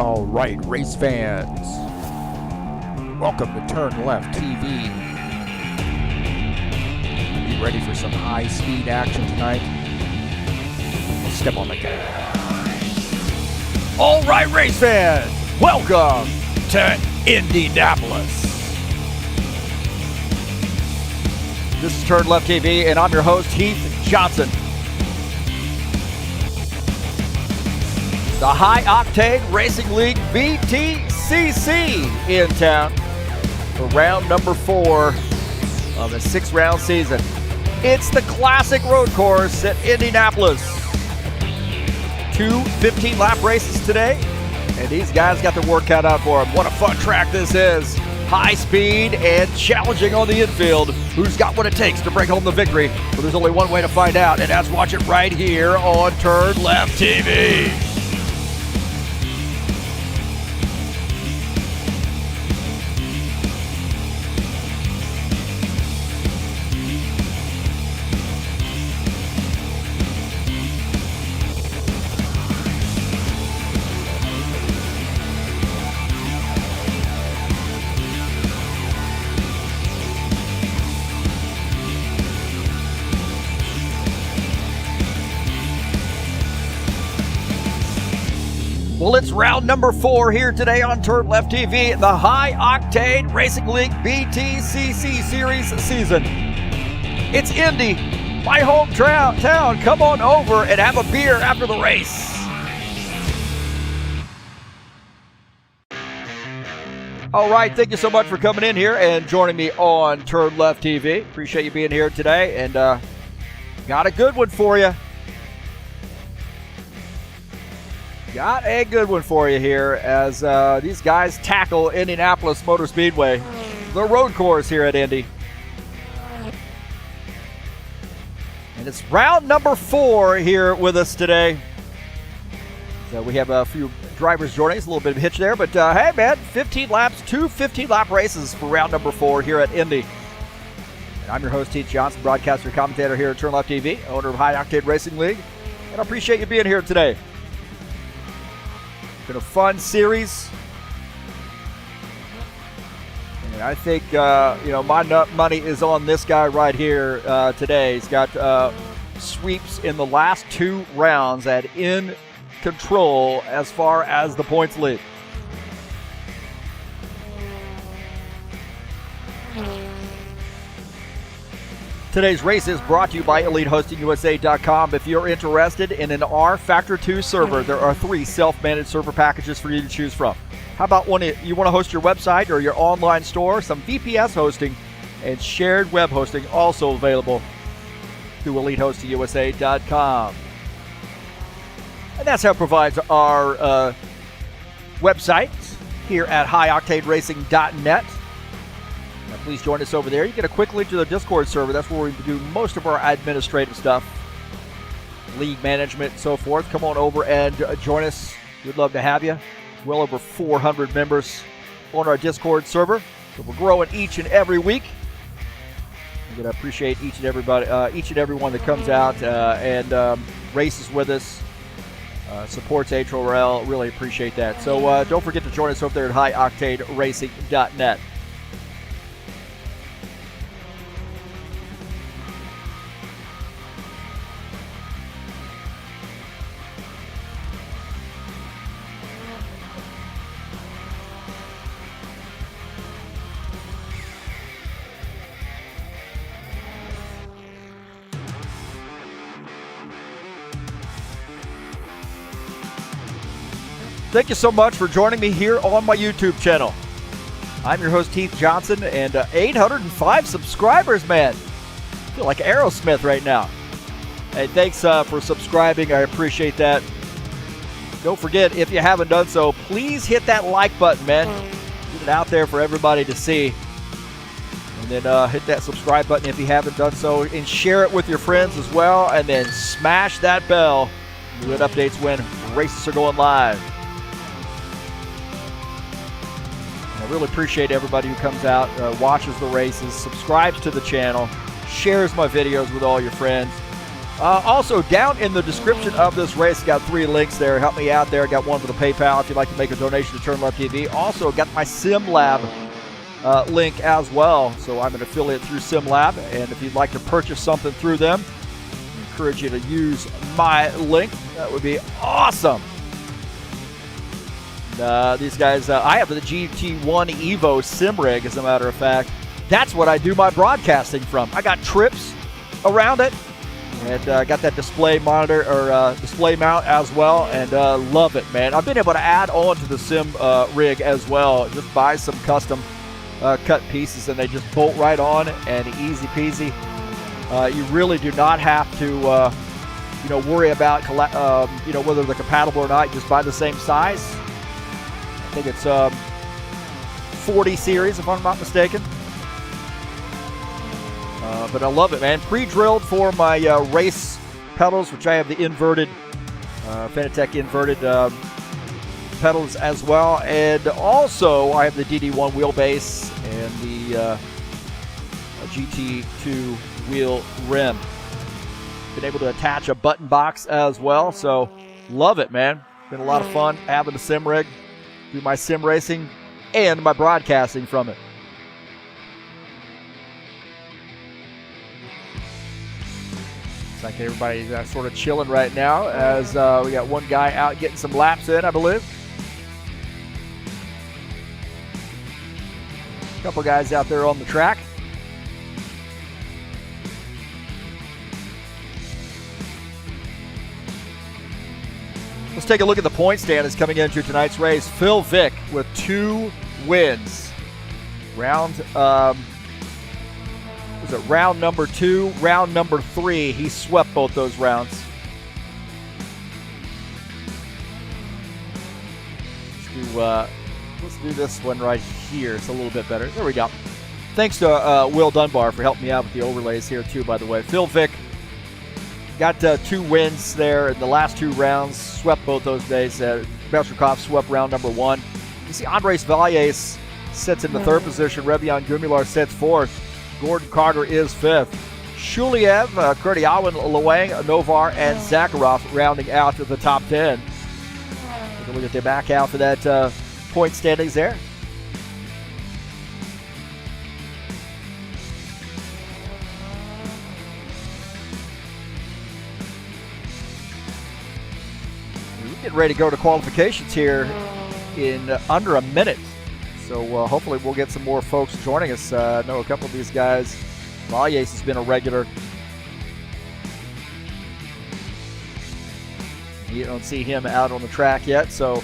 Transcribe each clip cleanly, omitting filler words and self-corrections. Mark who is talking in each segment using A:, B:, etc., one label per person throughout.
A: All right, race fans, welcome to TurnLeft TV. You ready for some high-speed action tonight? Let's step on the gas. All right, race fans, welcome to Indianapolis. This is TurnLeft TV, and I'm your host, Heath Johnson. The High Octane Racing League BTCC in town for round number 4 of a 6-round season. It's the classic road course at Indianapolis. 2 15-lap races today, and these guys got their work cut out for them. What a fun track this is. High speed and challenging on the infield. Who's got what it takes to bring home the victory? Well, there's only one way to find out, and that's watch it right here on TurnLeft TV. Well, it's round number 4 here today on TurnLeft TV, the High Octane Racing League BTCC Series season. It's Indy, my hometown. Come on over and have a beer after the race. All right, thank you so much for coming in here and joining me on TurnLeft TV. Appreciate you being here today, and got a good one for you. Got a good one for you here as these guys tackle Indianapolis Motor Speedway, the road course here at Indy. And it's round number 4 here with us today. So we have a few drivers joining us, a little bit of a hitch there, but hey man, 15 laps, 2 15-lap races for round number 4 here at Indy. And I'm your host, Heath Johnson, broadcaster and commentator here at TurnLeft TV, owner of High Octane Racing League, and I appreciate you being here today. Been a fun series, and I think my money is on this guy right here today. He's got sweeps in the last 2 rounds at in control as far as the points lead. Today's race is brought to you by EliteHostingUSA.com. If you're interested in an rFactor 2 server, there are 3 self-managed server packages for you to choose from. How about one you want to host your website or your online store? Some VPS hosting and shared web hosting also available through EliteHostingUSA.com. And that's how it provides our website here at highoctaneracing.net. Please join us over there. You get a quick link to the Discord server. That's where we do most of our administrative stuff, league management, and so forth. Come on over and join us. We'd love to have you. Well over 400 members on our Discord server. So we're growing each and every week. I'm going to appreciate each and everyone that comes out and races with us, supports HORL. Really appreciate that. So don't forget to join us over there at highoctaneracing.net. Thank you so much for joining me here on my YouTube channel. I'm your host, Heath Johnson, and 805 subscribers, man. I feel like Aerosmith right now. Hey, thanks for subscribing. I appreciate that. Don't forget, if you haven't done so, please hit that like button, man. Get it out there for everybody to see. And then hit that subscribe button if you haven't done so, and share it with your friends as well. And then smash that bell. You get updates when races are going live. I really appreciate everybody who comes out, watches the races, subscribes to the channel, shares my videos with all your friends. Also, down in the description of this race, got 3 links there. Help me out there. Got one for the PayPal if you'd like to make a donation to TurnLeft TV. Also, got my SimLab link as well. So I'm an affiliate through SimLab, and if you'd like to purchase something through them, I encourage you to use my link. That would be awesome. These guys, I have the GT1 Evo sim rig, as a matter of fact. That's what I do my broadcasting from. I got trips around it. And got that display monitor or display mount as well, and love it, man. I've been able to add on to the sim rig as well. Just buy some custom cut pieces, and they just bolt right on, and easy peasy. You really do not have to, worry about whether they're compatible or not. You just buy the same size. I think it's 40 series, if I'm not mistaken. But I love it, man. Pre-drilled for my race pedals, which I have the inverted, Fanatec inverted pedals as well. And also, I have the DD1 wheelbase and the GT2 wheel rim. Been able to attach a button box as well, so love it, man. Been a lot of fun having the sim rig, do my sim racing, and my broadcasting from it. Like everybody's sort of chilling right now as we got one guy out getting some laps in, I believe. A couple guys out there on the track. Let's take a look at the point stand that's coming into tonight's race. Phil Vick with 2 wins. Round number 2, round number 3. He swept both those rounds. Let's do this one right here. It's a little bit better. There we go. Thanks to Will Dunbar for helping me out with the overlays here too, by the way. Phil Vick got 2 wins there in the last 2 rounds. Swept both those days. Bestrikov swept round number 1. You see Andres Valles sits in the 3rd position. Revian Gumular sits 4th. Gordon Carter is 5th. Shuliev, Kurdiawan, Luang, Novar, and Zakharov rounding out to the top 10. Take a look at the back half of that point standings there. We're getting ready to go to qualifications here in under a minute. So hopefully we'll get some more folks joining us. I know a couple of these guys. Valles has been a regular. You don't see him out on the track yet, so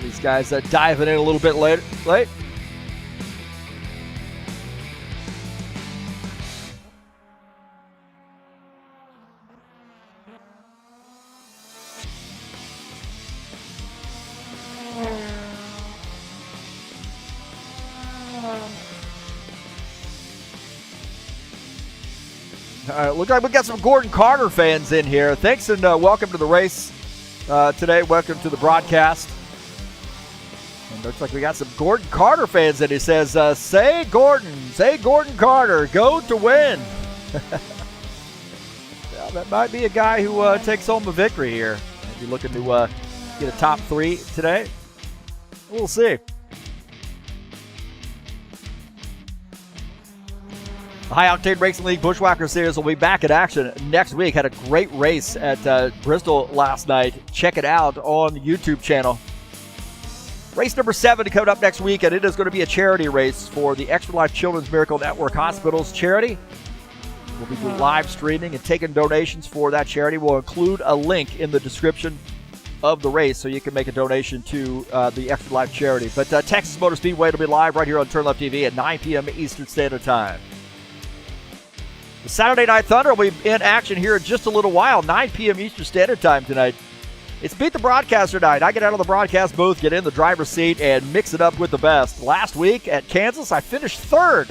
A: these guys diving in a little bit late. Look like we got some Gordon Carter fans in here. Thanks and welcome to the race today. Welcome to the broadcast. And looks like we got some Gordon Carter fans in. He says, say Gordon Carter, go to win. Yeah, that might be a guy who takes home a victory here. Maybe looking to get a top 3 today. We'll see. The High Octane Racing League Bushwhacker Series will be back in action next week. Had a great race at Bristol last night. Check it out on the YouTube channel. Race number 7 coming up next week, and it is going to be a charity race for the Extra Life Children's Miracle Network Hospitals charity. We'll be doing live streaming and taking donations for that charity. We'll include a link in the description of the race so you can make a donation to the Extra Life charity. But Texas Motor Speedway will be live right here on TurnLeft TV at 9 p.m. Eastern Standard Time. The Saturday Night Thunder will be in action here in just a little while, 9 p.m. Eastern Standard Time tonight. It's Beat the Broadcaster night. I get out of the broadcast booth, get in the driver's seat, and mix it up with the best. Last week at Kansas, I finished 3rd.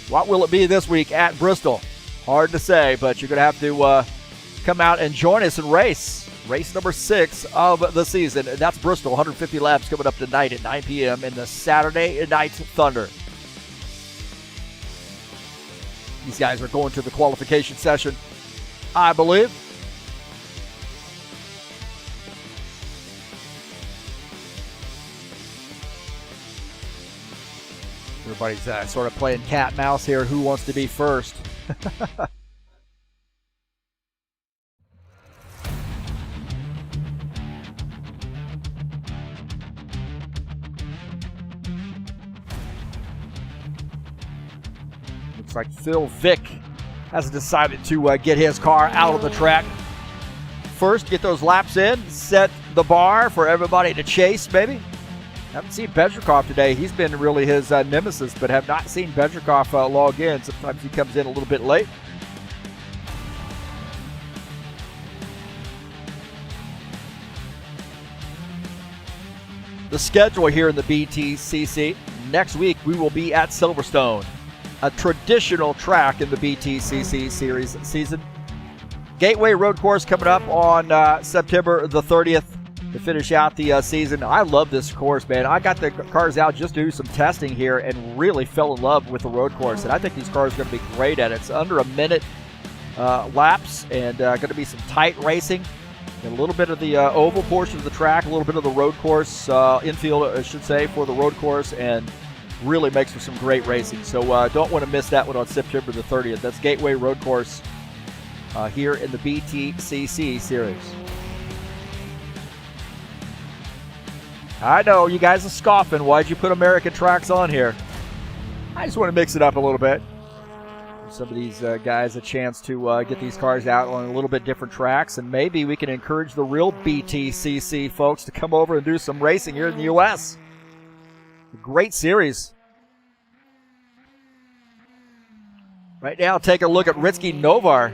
A: What will it be this week at Bristol? Hard to say, but you're going to have to come out and join us and race. Race number 6 of the season. And that's Bristol, 150 laps coming up tonight at 9 p.m. in the Saturday Night Thunder. These guys are going to the qualification session, I believe. Everybody's sort of playing cat and mouse here. Who wants to be first? Looks like Phil Vick has decided to get his car out of the track first, get those laps in, set the bar for everybody to chase, baby. Haven't seen Bedrikov today. He's been really his nemesis, but have not seen Bedrikov log in. Sometimes he comes in a little bit late. The schedule here in the BTCC. Next week, we will be at Silverstone, a traditional track in the BTCC series season. Gateway Road Course coming up on September the 30th to finish out the season. I love this course, man. I got the cars out just to do some testing here and really fell in love with the road course. And I think these cars are going to be great at it. It's under a minute laps and going to be some tight racing. And a little bit of the oval portion of the track, a little bit of the road course, infield, I should say, for the road course, and really makes for some great racing. So don't want to miss that one on September the 30th. That's Gateway Road Course here in the BTCC series. I know you guys are scoffing. Why'd you put American tracks on here? I just want to mix it up a little bit. Give some of these guys a chance to get these cars out on a little bit different tracks, and maybe we can encourage the real BTCC folks to come over and do some racing here in the U.S. A great series. Right now, take a look at Ritsky Novar.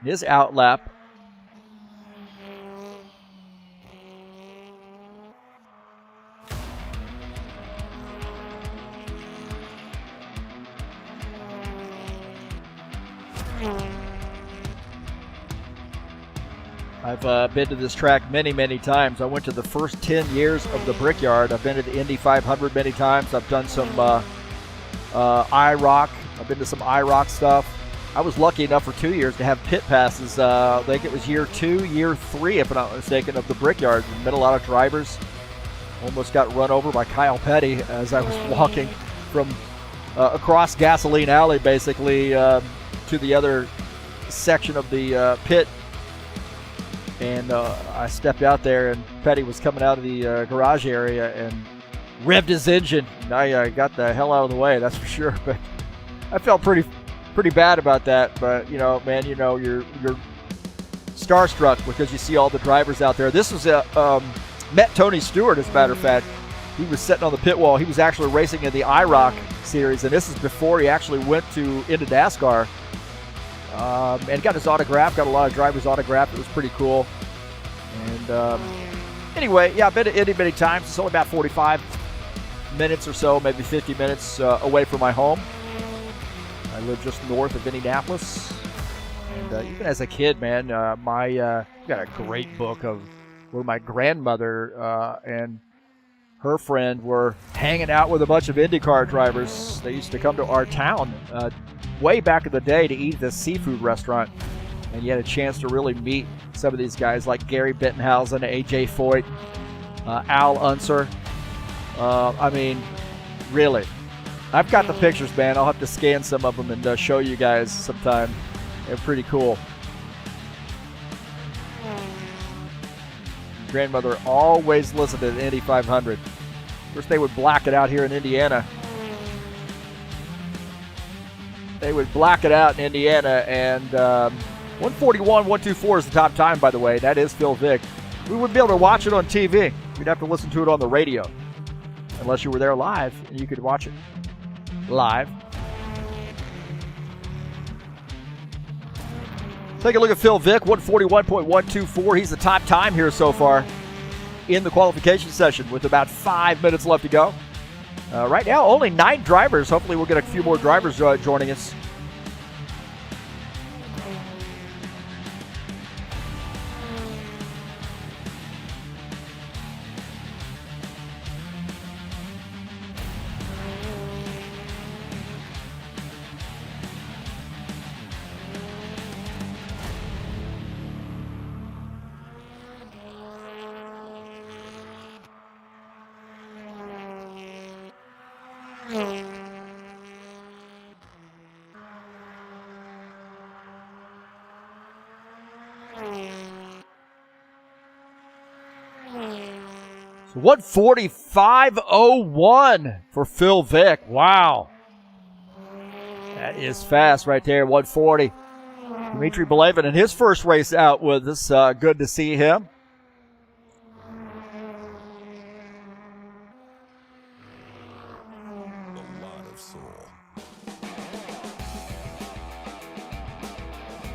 A: His outlap. I've been to this track many, many times. I went to the first 10 years of the Brickyard. I've been to the Indy 500 many times. I've done some iRock. I've been to some iRock stuff. I was lucky enough for 2 years to have pit passes. I think it was year 2, year 3, if I'm not mistaken, of the Brickyard. We met a lot of drivers. Almost got run over by Kyle Petty as I was walking from across Gasoline Alley, basically, to the other section of the pit. And I stepped out there, and Petty was coming out of the garage area and revved his engine. And I got the hell out of the way, that's for sure. But I felt pretty bad about that. But you know, man, you know, you're starstruck because you see all the drivers out there. This was met Tony Stewart, as a matter of fact. He was sitting on the pit wall. He was actually racing in the iRock series, and this is before he actually went into NASCAR. And got his autograph, got a lot of drivers' autograph. It was pretty cool. And anyway, yeah, I've been to Indy many times. It's only about 45 minutes or so, maybe 50 minutes away from my home. I live just north of Indianapolis. And even as a kid, man, got a great book of where my grandmother and her friend were hanging out with a bunch of IndyCar drivers. They used to come to our town way back in the day to eat at this seafood restaurant, and you had a chance to really meet some of these guys like Gary Bittenhausen, AJ Foyt, Al Unser. I mean, really. I've got the pictures, man. I'll have to scan some of them and show you guys sometime. They're pretty cool. Grandmother always listened to the Indy 500. Of course, they would black it out here in Indiana. They would black it out in Indiana, and 141.124 is the top time, by the way. That is Phil Vick. We wouldn't be able to watch it on TV. We'd have to listen to it on the radio, unless you were there live, and you could watch it live. Take a look at Phil Vick, 141.124. He's the top time here so far in the qualification session with about 5 minutes left to go. Right now, only 9 drivers. Hopefully we'll get a few more drivers joining us. So 1:45.01 for Phil Vick. Wow. That is fast right there, 140. Dimitri Belevin in his first race out with us. Good to see him.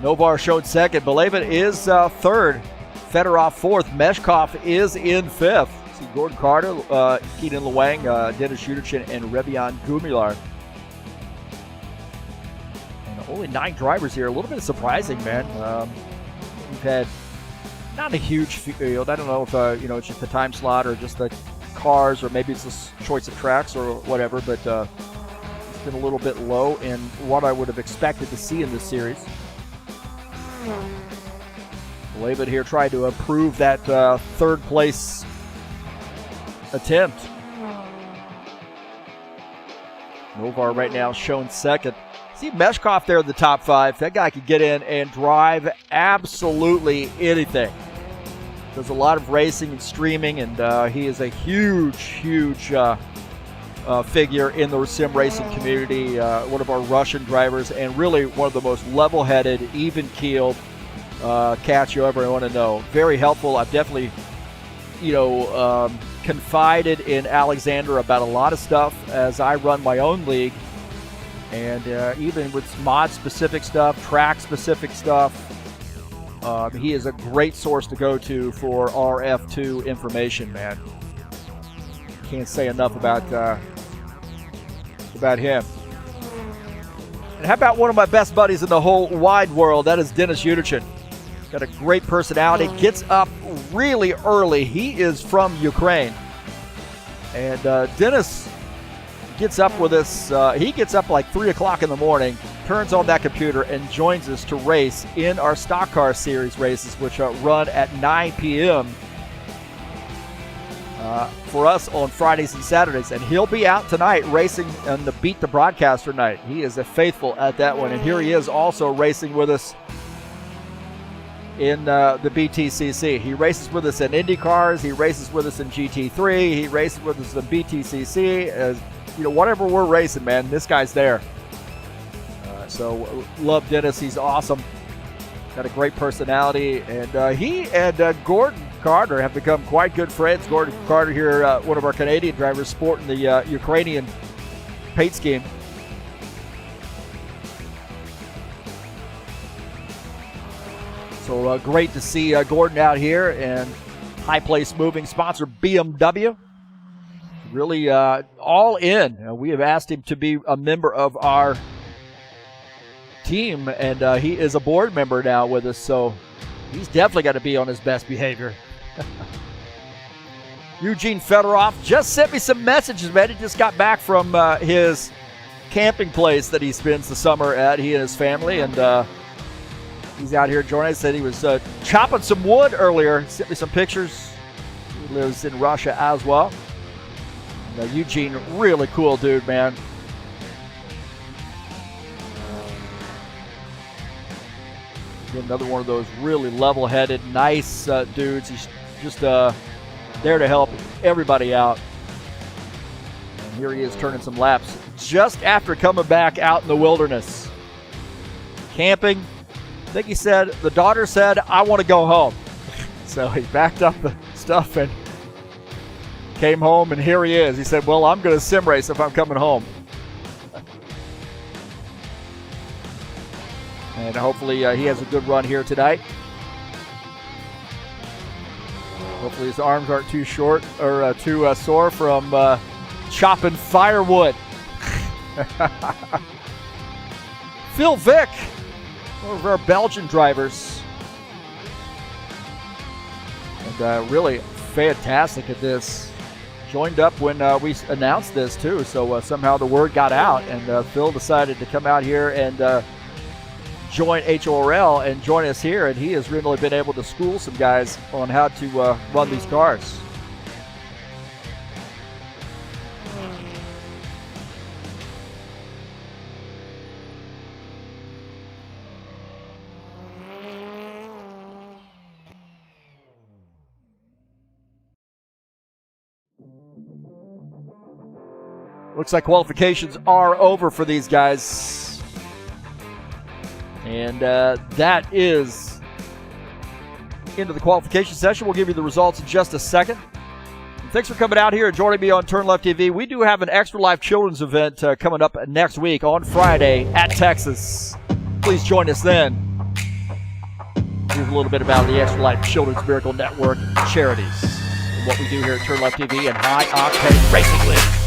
A: Novar showed second. Belevin is third. Fedorov fourth. Meshkov is in fifth. See Gordon Carter, Keaton Luang, Dennis Yuderchin, and Revian Gumilar. And only 9 drivers here. A little bit surprising, man. We've had not a huge field. I don't know if it's just the time slot or just the cars, or maybe it's the choice of tracks or whatever. But it's been a little bit low in what I would have expected to see in this series. Belevin here tried to improve that third place attempt. Novar right now shown second. See Meshkov there in the top 5. That guy could get in and drive absolutely anything. Does a lot of racing and streaming, and he is a huge figure in the sim racing community. One of our Russian drivers, and really one of the most level-headed, even-keeled cats you ever want to know. Very helpful. I've definitely, confided in Alexander about a lot of stuff as I run my own league, and even with mod-specific stuff, track-specific stuff. He is a great source to go to for RF2 information, man. Can't say enough about him. And how about one of my best buddies in the whole wide world? That is Dennis Yuderchin. Got a great personality. Gets up really early. He is from Ukraine. And Dennis gets up with us. He gets up like 3 o'clock in the morning, turns on that computer, and joins us to race in our stock car series races, which run at 9 p.m. For us on Fridays and Saturdays. And he'll be out tonight racing on the Beat the Broadcaster night. He is a faithful at that one. And here he is also racing with us in the BTCC. He races with us in Indy cars. He races with us in GT3. He races with us in BTCC. As whatever we're racing, man, this guy's there. So love Dennis. He's awesome. Got a great personality. And he and Gordon Carter have become quite good friends. Gordon Carter here, one of our Canadian drivers, sporting the Ukrainian paint scheme. So great to see Gordon out here, and High Place Moving sponsor BMW. Really all in. We have asked him to be a member of our team, and he is a board member now with us, so he's definitely got to be on his best behavior. Eugene Fedorov just sent me some messages, man. He just got back from his camping place that he spends the summer at, he and his family, and he's out here joining us. Said he was chopping some wood earlier. Sent me some pictures. He lives in Russia as well. Eugene, really cool dude, man. Another one of those really level-headed, nice dudes. He's just there to help everybody out. And here he is turning some laps just after coming back out in the wilderness. Camping. I think he said, the daughter said, I want to go home. So he backed up the stuff and came home, and here he is. He said, well, I'm going to sim race if I'm coming home. And hopefully he has a good run here tonight. Hopefully his arms aren't too short or too sore from chopping firewood. Phil Vick, one of our Belgian drivers. And really fantastic at this. Joined up when we announced this too, so somehow the word got out, and Phil decided to come out here and join HORL and join us here, and he has really been able to school some guys on how to run these cars. Looks like qualifications are over for these guys. And that is into the qualification session. We'll give you the results in just a second. Thanks for coming out here and joining me on TurnLeft TV. We do have an Extra Life Children's event coming up next week on Friday at Texas. Please join us then. Here's a little bit about the Extra Life Children's Miracle Network charities and what we do here at TurnLeft TV and High Octane Racing League.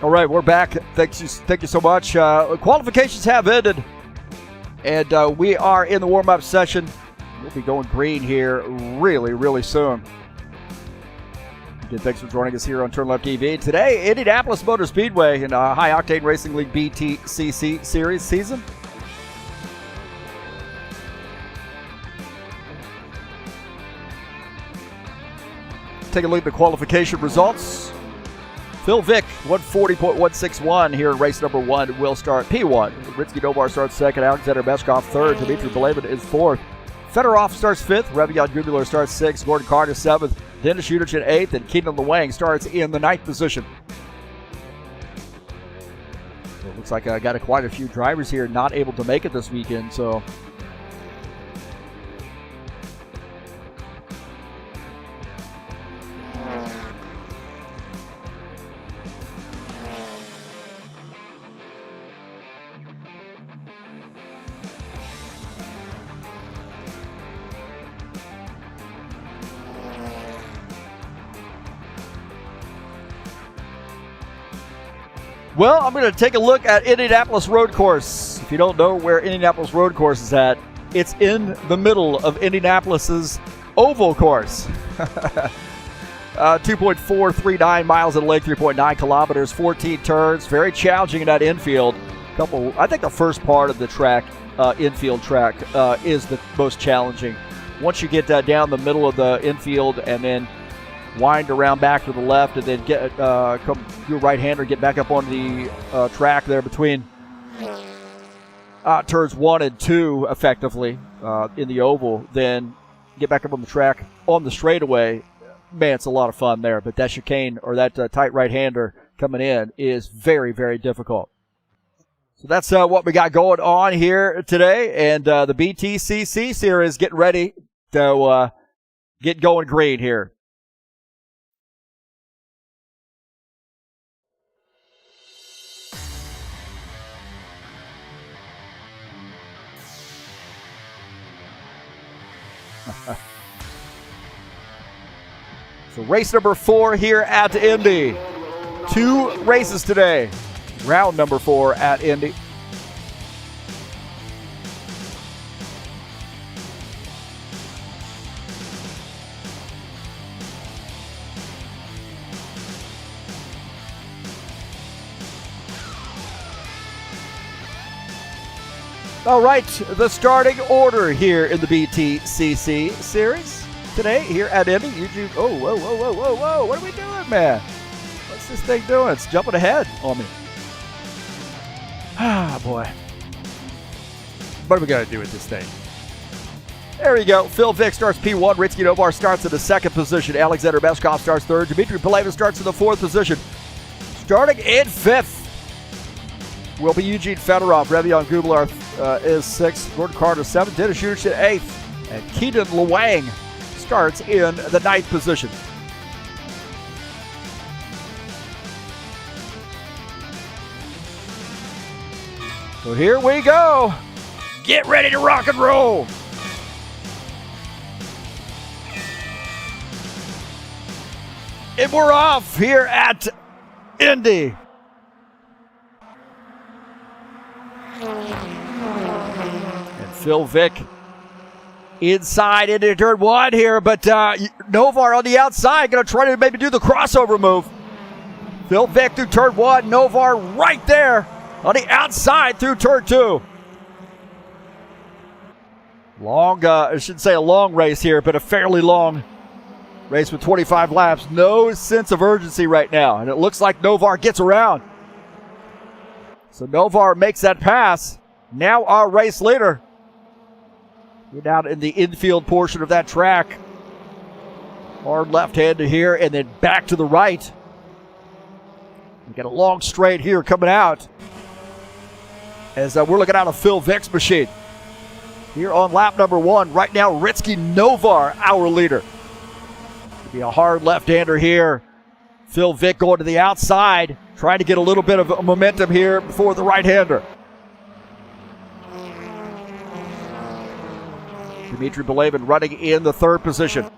A: All right, we're back. Thank you so much. Qualifications have ended, and we are in the warm-up session. We'll be going green here really, really soon. Again, thanks for joining us here on TurnLeft TV. Today, Indianapolis Motor Speedway in a High Octane Racing League BTCC Series season. Take a look at the qualification results. Phil Vick, 140.161 here in race number 1, will start P1. Ritsky Novar starts second, Alexander Meshkov third, Dmitry Belabin is fourth. Fedorov starts fifth, Revion Gubular starts sixth, Gordon Carter seventh, Denis Shudich in eighth, and Keenan Lewang starts in the ninth position. So it looks like I got quite a few drivers here not able to make it this weekend, so well, I'm going to take a look at Indianapolis Road Course. If you don't know where Indianapolis Road Course is at, it's in the middle of Indianapolis's oval course. 2.439 miles in length, 3.9 kilometers, 14 turns. Very challenging in that infield. I think the first part of the track, infield track, is the most challenging. Once you get down the middle of the infield and then wind around back to the left and then get come do a right-hander, get back up on the track there between turns 1 and 2 effectively in the oval, then get back up on the track on the straightaway. Man, it's a lot of fun there, but that chicane or that tight right-hander coming in is very, very difficult. So that's what we got going on here today, and the BTCC series getting ready to get going green here. So race number 4 here at Indy. 2 races today. Round number 4 at Indy. All right, the starting order here in the BTCC series today here at Indy. Whoa, what are we doing, man? What's this thing doing? It's jumping ahead on me. Ah, boy. What are we going to do with this thing? There we go. Phil Vick starts P1. Ritsky Novar starts in the second position. Alexander Meshkov starts third. Dmitry Belabin starts in the fourth position. Starting in fifth will be Eugene Fedorov. Revion Gubular is sixth. Gordon Carter seventh. Denis Shudich in eighth. And Keenan Lewang starts in the ninth position. So here we go. Get ready to rock and roll. And we're off here at Indy. And Phil Vick inside into turn 1 here, but Novar on the outside going to try to maybe do the crossover move. Phil Vick through turn 1, Novar right there on the outside through turn 2. Long, I shouldn't say a long race here, but a fairly long race with 25 laps. No sense of urgency right now, and it looks like Novar gets around. So Novar makes that pass. Now our race leader. We're down in the infield portion of that track. Hard left-handed here and then back to the right. We got a long straight here coming out as we're looking out of Phil Vick's machine. Here on lap number 1, right now Ritsky Novar, our leader. It'll be a hard left-hander here. Phil Vick going to the outside, trying to get a little bit of momentum here before the right-hander. Dmitry Belabin running in the third position.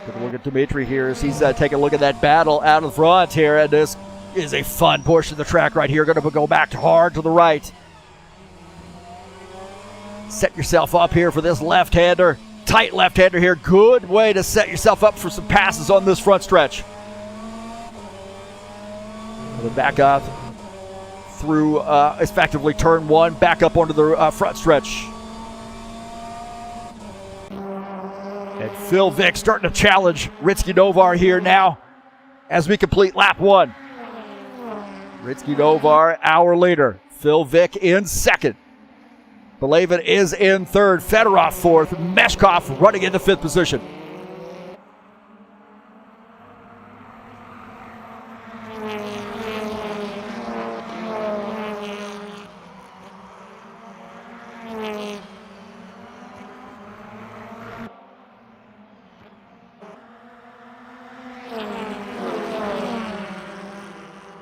A: Take a look at Dmitry here as he's taking a look at that battle out of front here. And this is a fun portion of the track right here. Going to go back hard to the right. Set yourself up here for this left-hander. Tight left-hander here. Good way to set yourself up for some passes on this front stretch. Then back up through effectively turn one, back up onto the front stretch. And Phil Vick starting to challenge Ritsky Novar here now as we complete lap one. Ritsky Novar, our leader. Phil Vick in second. Belavin is in third. Fedorov fourth. Meshkov running into fifth position.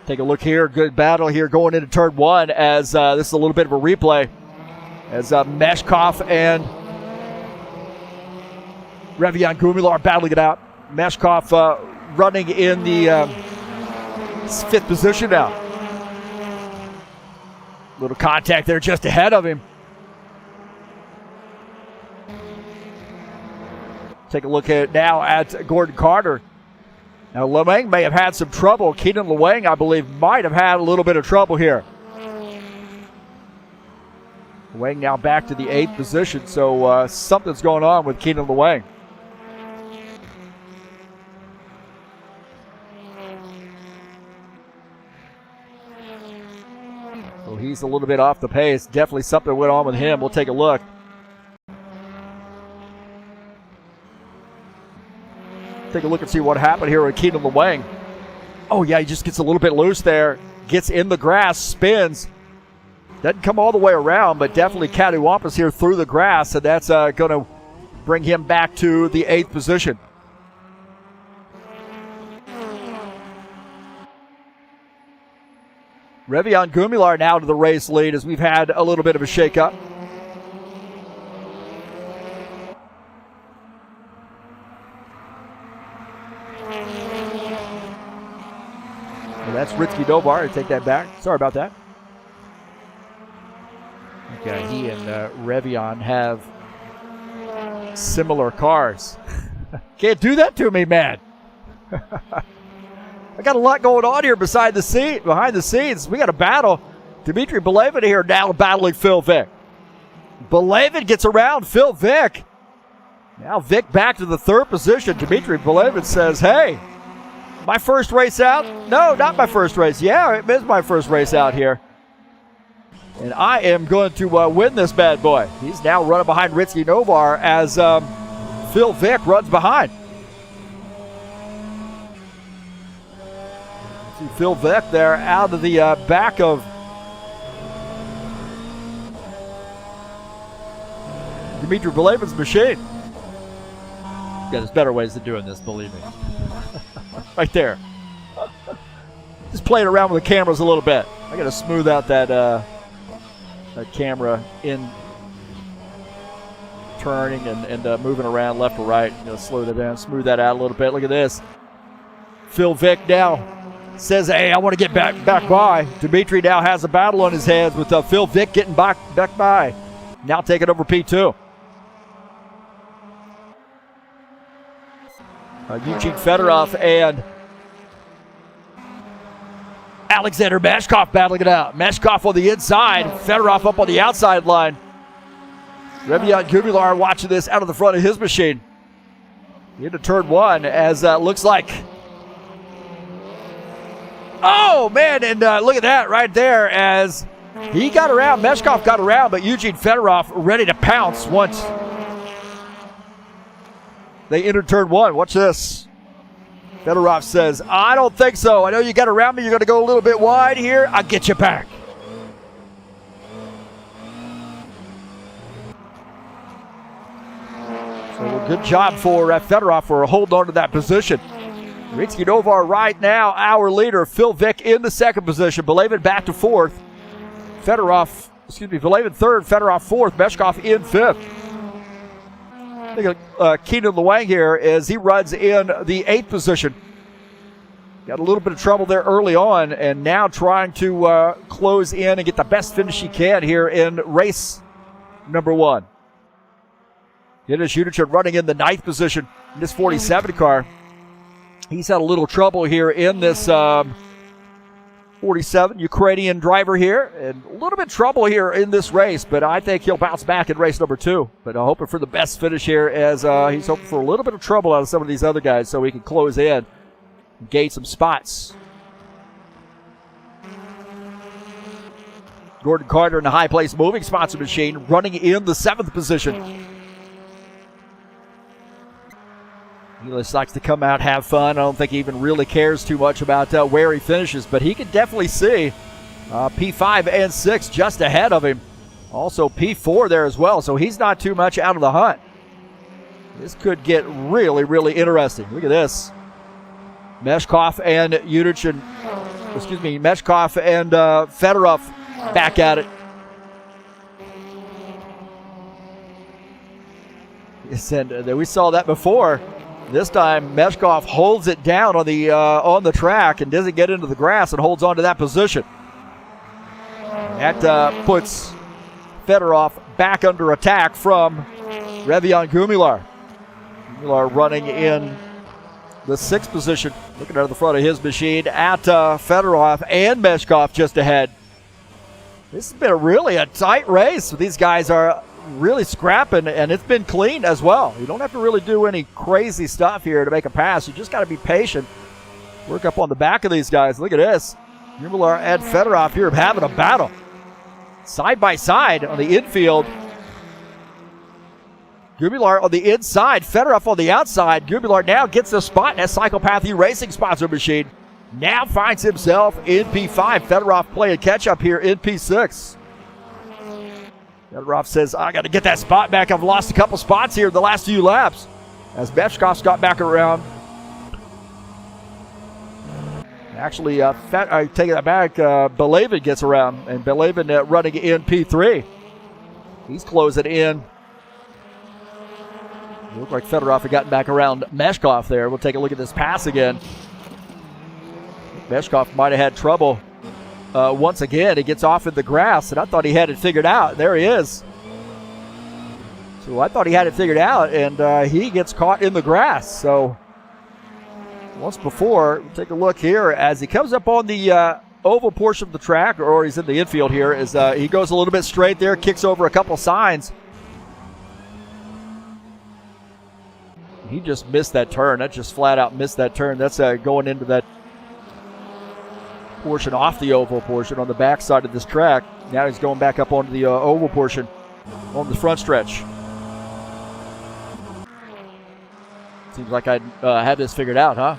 A: Take a look here. Good battle here going into turn one as this is a little bit of a replay. As Meshkov and Revian Gumilar are battling it out. Meshkov running in the fifth position now. Little contact there just ahead of him. Take a look at now at Gordon Carter. Now, Lewang may have had some trouble. Keenan Lewang, I believe, might have had a little bit of trouble here. Lewang now back to the 8th position, so something's going on with Keenan Lewang. So he's a little bit off the pace. Definitely something went on with him. We'll take a look. Take a look and see what happened here with Keenan Lewang. Oh, yeah, he just gets a little bit loose there. Gets in the grass, spins. Doesn't come all the way around, but definitely cattywampus here through the grass, and that's going to bring him back to the 8th position. Revian Gumilar now to the race lead as we've had a little bit of a shakeup. That's Ritsky Novar. Take that back. Sorry about that. Okay, he and Revian have similar cars. Can't do that to me, man. I got a lot going on here behind the scenes. We got a battle. Dmitry Belavin here now battling Phil Vick. Belavin gets around Phil Vick. Now Vick back to the 3rd position. Dmitry Belavin says, hey, my first race out? No, not my first race. Yeah, it is my first race out here. And I am going to win this bad boy. He's now running behind Ritsky Novar as Phil Vick runs behind. See Phil Vick there out of the back of Dmitry Belavin's machine. Yeah, there's better ways of doing this, believe me. Right there. Just playing around with the cameras a little bit. I got to smooth out that camera in turning and moving around left to right. Slow that down, smooth that out a little bit. Look at this. Phil Vick now says, hey, I want to get back by. Dmitry now has a battle on his hands with Phil Vick getting back by. Now taking over P2. Eugene Fedorov and Alexander Meshkov battling it out. Meshkov on the inside, Fedorov up on the outside line. Revian Gumilar watching this out of the front of his machine. Into turn one as looks like. Oh, man, and look at that right there as he got around. Meshkov got around, but Eugene Fedorov ready to pounce once they entered turn one. Watch this. Fedorov says, I don't think so. I know you got around me. You're going to go a little bit wide here. I'll get you back. So good job for Fedorov for holding on to that position. Ritsky Novar right now, our leader. Phil Vick in the 2nd position. Belavin back to 4th. Belavin 3rd. Fedorov 4th. Meshkov in 5th. Look at Keenan Lewang here as he runs in the 8th position. Got a little bit of trouble there early on, and now trying to close in and get the best finish he can here in race number 1. Dennis Unichin running in the 9th position in this 47 car. He's had a little trouble here in this 47 Ukrainian driver here, and a little bit of trouble here in this race, but I think he'll bounce back in race number 2. But I'm hoping for the best finish here, as he's hoping for a little bit of trouble out of some of these other guys so he can close in and gain some spots. Gordon Carter in the high place moving sponsor machine running in the 7th position. He just likes to come out, have fun. I don't think he even really cares too much about where he finishes, but he can definitely see P5 and 6 just ahead of him. Also P4 there as well, so he's not too much out of the hunt. This could get really, really interesting. Look at this. Meshkov and Meshkov and Fedorov back at it. And we saw that before. This time, Meshkov holds it down on the track and doesn't get into the grass and holds on to that position. That puts Fedorov back under attack from Revion Gumilar. Gumilar running in the 6th position, looking out of the front of his machine at Fedorov and Meshkov just ahead. This has been really a tight race. These guys are really scrapping, and it's been clean as well. You don't have to really do any crazy stuff here to make a pass. You just got to be patient. Work up on the back of these guys. Look at this. Gumilar and Fedorov here having a battle. Side by side on the infield. Gumilar on the inside, Fedorov on the outside. Gumilar now gets the spot in that Psychopath racing sponsor machine. Now finds himself in P5. Fedorov playing catch-up here in P6. Fedorov says, I got to get that spot back. I've lost a couple spots here in the last few laps. As Meshkov's got back around. Actually, I take that back. Belavin gets around, and Belavin running in P3. He's closing in. It looked like Fedorov had gotten back around Meshkov there. We'll take a look at this pass again. Meshkov might have had trouble. Once again, he gets off in the grass, and I thought he had it figured out. There he is. So I thought he had it figured out, and he gets caught in the grass. So once before, we'll take a look here as he comes up on the oval portion of the track, or he's in the infield here, as he goes a little bit straight there, kicks over a couple signs. He just missed that turn. That just flat out missed that turn. That's going into that portion off the oval portion on the back side of this track. Now he's going back up onto the oval portion on the front stretch. Seems like I had this figured out, huh?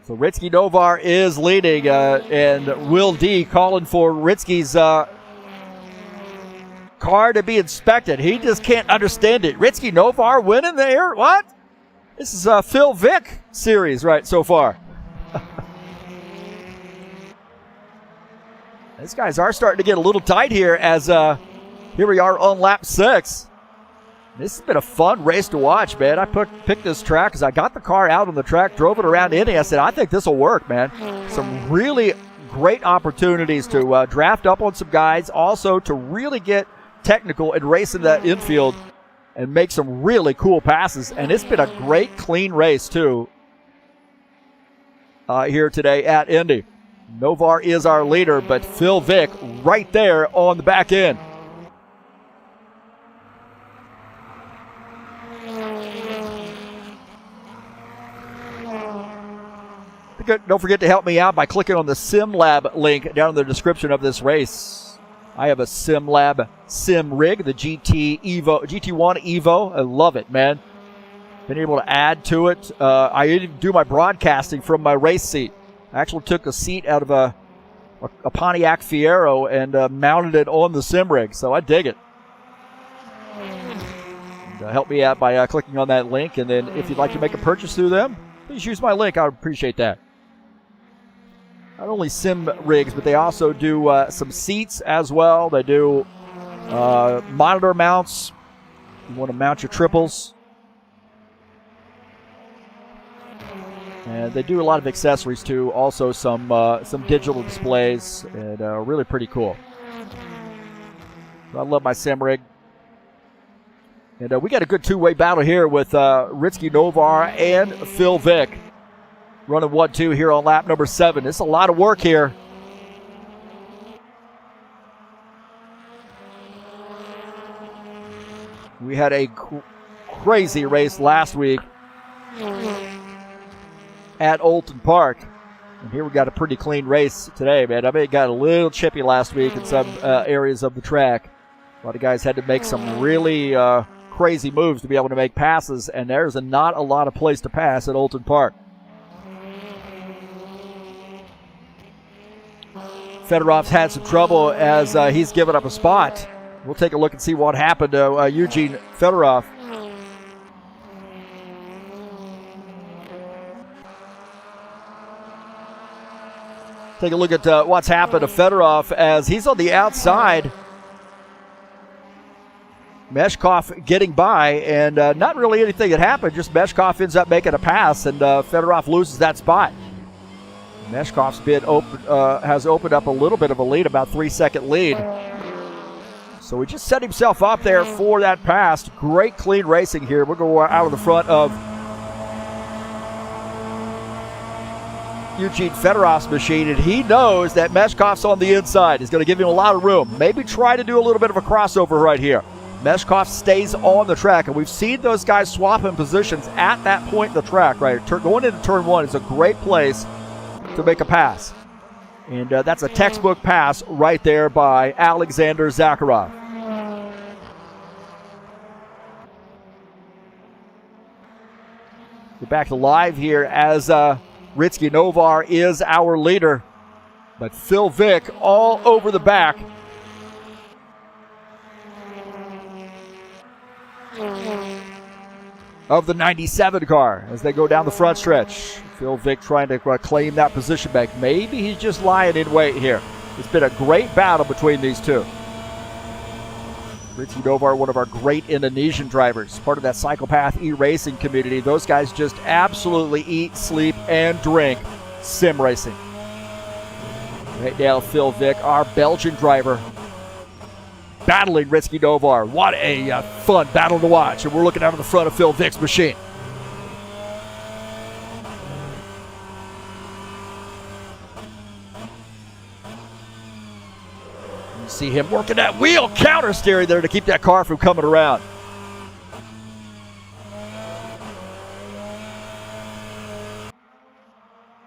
A: So Ritsky Novar is leading, and Will D calling for Ritsky's car to be inspected. He just can't understand it. Ritsky Novar winning there? What? This is a Phil Vick series right so far. These guys are starting to get a little tight here as here we are on lap 6. This has been a fun race to watch, man. I picked this track because I got the car out on the track, drove it around Indy. I said, I think this will work, man. Some really great opportunities to draft up on some guys, also to really get technical and race in that infield and make some really cool passes. And it's been a great, clean race, too, here today at Indy. Novar is our leader, but Phil Vick right there on the back end. Don't forget to help me out by clicking on the SimLab link down in the description of this race. I have a SimLab sim rig, the GT1 Evo. I love it, man. Been able to add to it. I even do my broadcasting from my race seat. I actually took a seat out of a Pontiac Fiero and mounted it on the sim rig, so I dig it. And, help me out by clicking on that link, and then if you'd like to make a purchase through them, please use my link. I would appreciate that. Not only sim rigs, but they also do some seats as well. They do monitor mounts, You want to mount your triples. And they do a lot of accessories too. Also some digital displays, and really pretty cool. I love my sim rig. And we got a good two-way battle here with Ritsky Novar and Phil Vick running 1-2 here on lap number 7. It's a lot of work here. We had a crazy race last week at Oulton Park. And here we got a pretty clean race today, man. I mean, it got a little chippy last week in some areas of the track. A lot of guys had to make some really crazy moves to be able to make passes, and there's not a lot of place to pass at Oulton Park. Fedorov's had some trouble as he's given up a spot. We'll take a look and see what happened to Eugene Fedorov. Take a look at what's happened to Fedorov as he's on the outside. Meshkov getting by, and not really anything that happened. Just Meshkov ends up making a pass, and Fedorov loses that spot. Meshkov's been has opened up a little bit of a lead, about 3-second lead. So he just set himself up there for that pass. Great clean racing here. We're going out of the front of Eugene Fedorov's machine, and he knows that Meshkov's on the inside. He's going to give him a lot of room. Maybe try to do a little bit of a crossover right here. Meshkov stays on the track, and we've seen those guys swap in positions at that point in the track, right? Going into turn 1 is a great place to make a pass. And that's a textbook pass right there by Alexander Zakharov. We're back to live here as Ritsky Novar is our leader. But Phil Vick all over the back. Of the 97 car as they go down the front stretch. Phil Vick trying to claim that position back. Maybe he's just lying in wait here. It's been a great battle between these two. Ritsky Novar, one of our great Indonesian drivers, part of that Psychopath iRacing community. Those guys just absolutely eat, sleep, and drink sim racing. Right now, Phil Vick, our Belgian driver, battling Ritsky Novar. What a fun battle to watch. And we're looking out of the front of Phil Vick's machine. You see him working that wheel counter steering there to keep that car from coming around.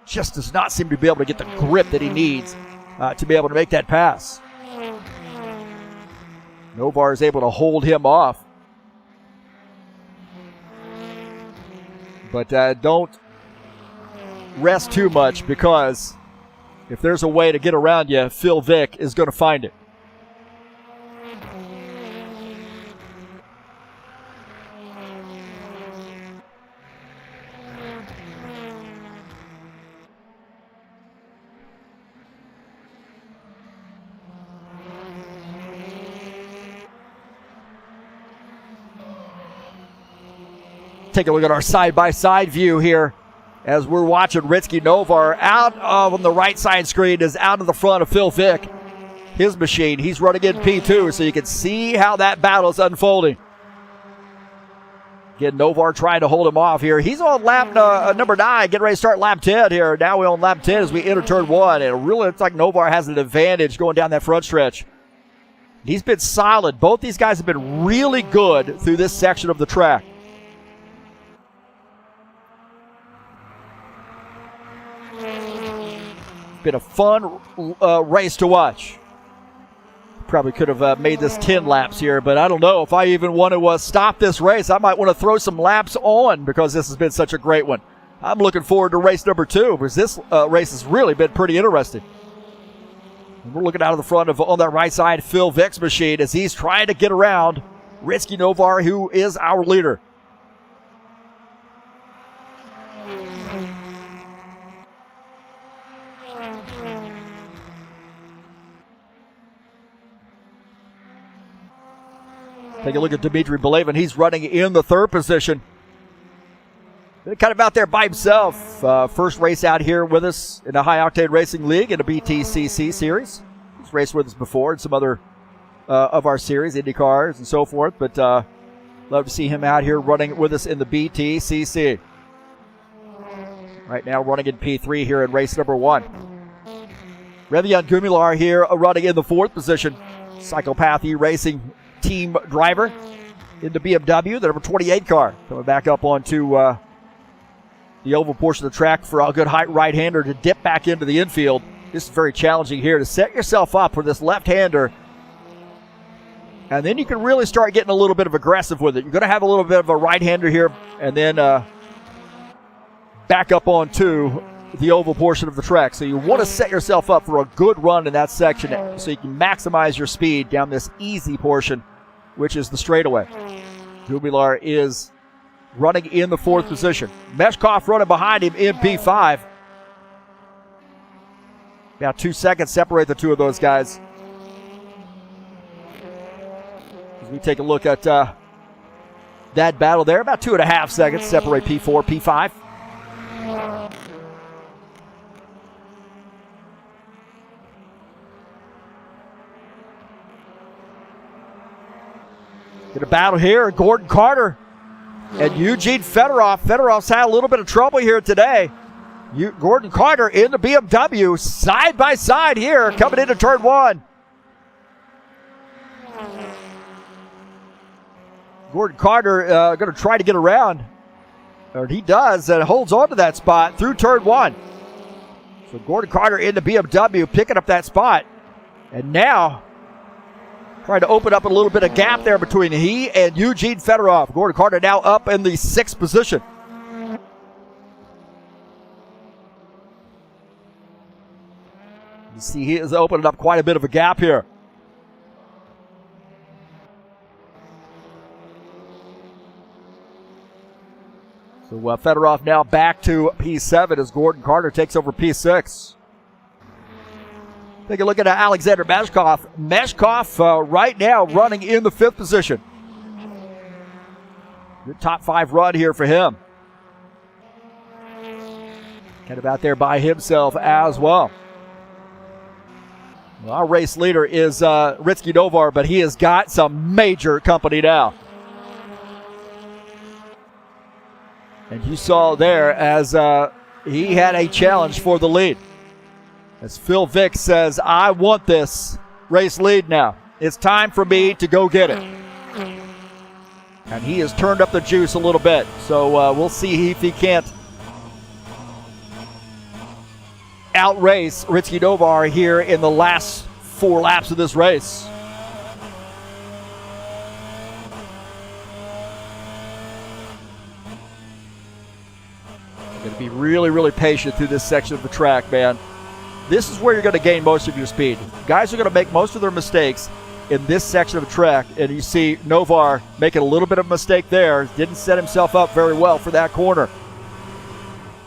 A: Just does not seem to be able to get the grip that he needs to be able to make that pass. Novar is able to hold him off. But don't rest too much, because if there's a way to get around you, Phil Vick is going to find it. Take a look at our side-by-side view here as we're watching Ritsky Novar out on the right side screen is out of the front of Phil Vick. His machine, he's running in P2, so you can see how that battle is unfolding. Again, Novar trying to hold him off here. He's on lap number 9, getting ready to start lap 10 here. Now we're on lap 10 as we enter turn 1, and it really looks like Novar has an advantage going down that front stretch. He's been solid. Both these guys have been really good through this section of the track. Been a fun race to watch. Probably could have made this 10 laps here, but I don't know if I even want to stop this race. I might want to throw some laps on because this has been such a great one. I'm looking forward to race number 2 because this race has really been pretty interesting. And we're looking out of the front of, on that right side, Phil Vick's machine as he's trying to get around Ritsky Novar, who is our leader. Take a look at Dimitri Belevin. He's running in the third position. Kind of out there by himself. First race out here with us in the High Octane Racing League in the BTCC series. He's raced with us before in some other of our series, Indy cars and so forth. But love to see him out here running with us in the BTCC. Right now running in P3 here in race number 1. Revian Gumilar here running in the fourth position. Psychopath E-Racing team driver in the BMW, the number 28 car. Coming back up onto the oval portion of the track for a good height right-hander to dip back into the infield. This is very challenging here to set yourself up for this left-hander. And then you can really start getting a little bit of aggressive with it. You're going to have a little bit of a right-hander here and then back up onto the oval portion of the track. So you want to set yourself up for a good run in that section so you can maximize your speed down this easy portion, which is the straightaway. Gumilar is running in the fourth position. Meshkov running behind him in P5. About 2 seconds separate the two of those guys. As we take a look at that battle there, about 2.5 seconds separate P4, P5. Get a battle here, Gordon Carter and Eugene Fedorov. Fedorov's had a little bit of trouble here today. Gordon Carter in the BMW, side by side here, coming into turn 1. Gordon Carter going to try to get around. Or he does, and holds on to that spot through turn 1. So Gordon Carter in the BMW picking up that spot. And now trying to open up a little bit of gap there between he and Eugene Fedorov. Gordon Carter now up in the 6th position. You see he is opening up quite a bit of a gap here. So Fedorov now back to P7 as Gordon Carter takes over P6. Take a look at Alexander Meshkov. Meshkov right now running in the 5th position. Good top 5 run here for him. Kind of out there by himself as well. Well, our race leader is Ritsky Novar, but he has got some major company now. And you saw there as he had a challenge for the lead. As Phil Vick says, I want this race lead now. It's time for me to go get it. And he has turned up the juice a little bit. So we'll see if he can't outrace Ritsky Novar here in the last 4 laps of this race. Going to be really, really patient through this section of the track, man. This is where you're going to gain most of your speed. Guys are going to make most of their mistakes in this section of the track, and you see Novar making a little bit of a mistake there. Didn't set himself up very well for that corner.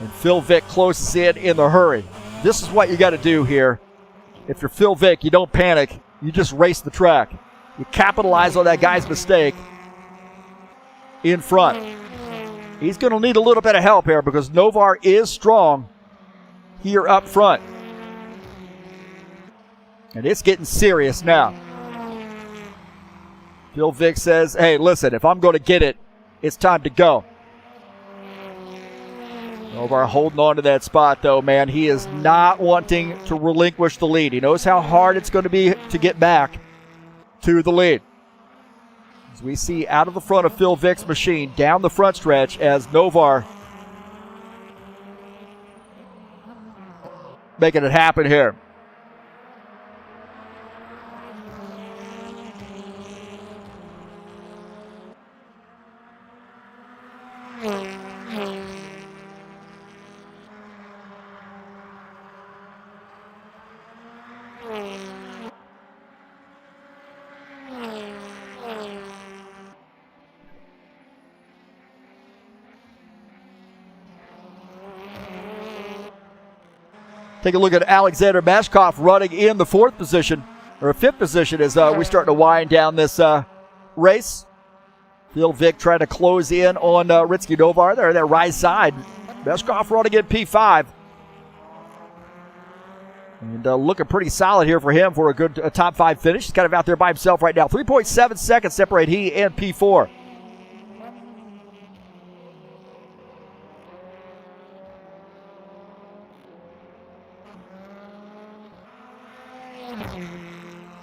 A: And Phil Vick closes in the hurry. This is what you got to do here. If you're Phil Vick, you don't panic. You just race the track. You capitalize on that guy's mistake in front. He's going to need a little bit of help here because Novar is strong here up front. And it's getting serious now. Phil Vick says, hey, listen, if I'm going to get it, it's time to go. Novar holding on to that spot, though, man. He is not wanting to relinquish the lead. He knows how hard it's going to be to get back to the lead. As we see out of the front of Phil Vick's machine, down the front stretch as Novar making it happen here. Take a look at Alexander Meshkov running in the 4th position, or 5th position, as we start to wind down this race. Phil Vick trying to close in on Ritsky Novar there, that right side. Beskov running in P5. And looking pretty solid here for him for a good top 5 finish. He's kind of out there by himself right now. 3.7 seconds separate he and P4.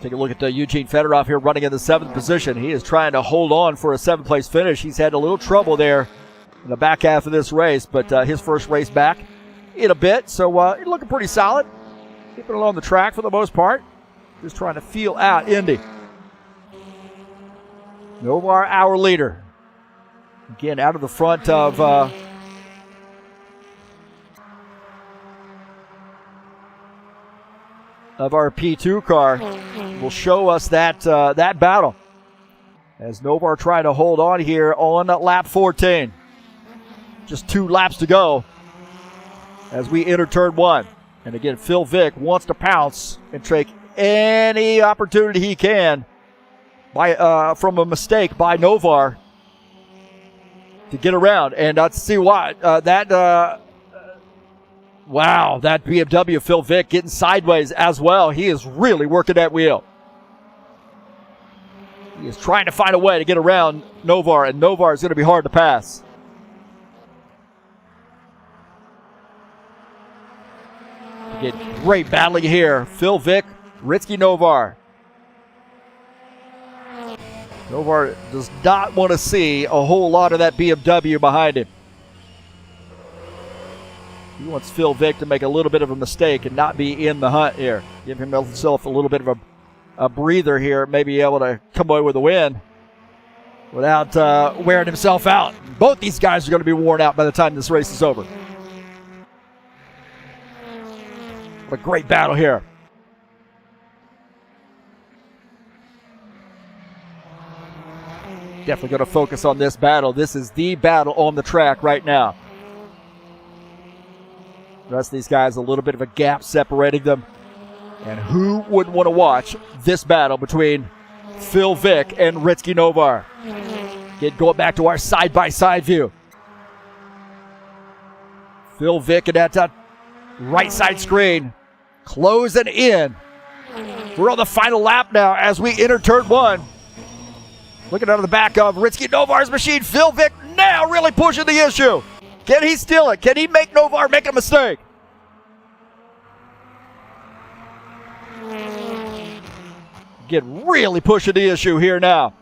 A: Take a look at Eugene Fedorov here running in the 7th position. He is trying to hold on for a 7th place finish. He's had a little trouble there in the back half of this race, but his first race back in a bit. So he's looking pretty solid. Keeping it on the track for the most part. Just trying to feel out Indy. Novar, our leader. Again, out of the front of our P2 car. Will show us that that battle. As Novar trying to hold on here on lap 14. Just 2 laps to go as we enter turn 1. And again, Phil Vick wants to pounce and take any opportunity he can from a mistake by Novar to get around. And to see what wow, that BMW Phil Vick getting sideways as well. He is really working that wheel. He is trying to find a way to get around Novar, and Novar is going to be hard to pass. Again, great battling here. Phil Vick, Ritsky Novar. Novar does not want to see a whole lot of that BMW behind him. He wants Phil Vick to make a little bit of a mistake and not be in the hunt here. Give himself a little bit of a breather here, maybe able to come away with a win without wearing himself out. Both these guys are going to be worn out by the time this race is over. What a great battle here. Definitely going to focus on this battle. This is the battle on the track right now. The rest of these guys, a little bit of a gap separating them. And who wouldn't want to watch this battle between Phil Vick and Ritsky Novar? Again, going back to our side-by-side view. Phil Vick in that right side screen. Closing in. We're on the final lap now as we enter turn 1. Looking out of the back of Ritsky Novar's machine. Phil Vick now really pushing the issue. Can he steal it? Can he make Novar make a mistake? Again, really pushing the issue here now.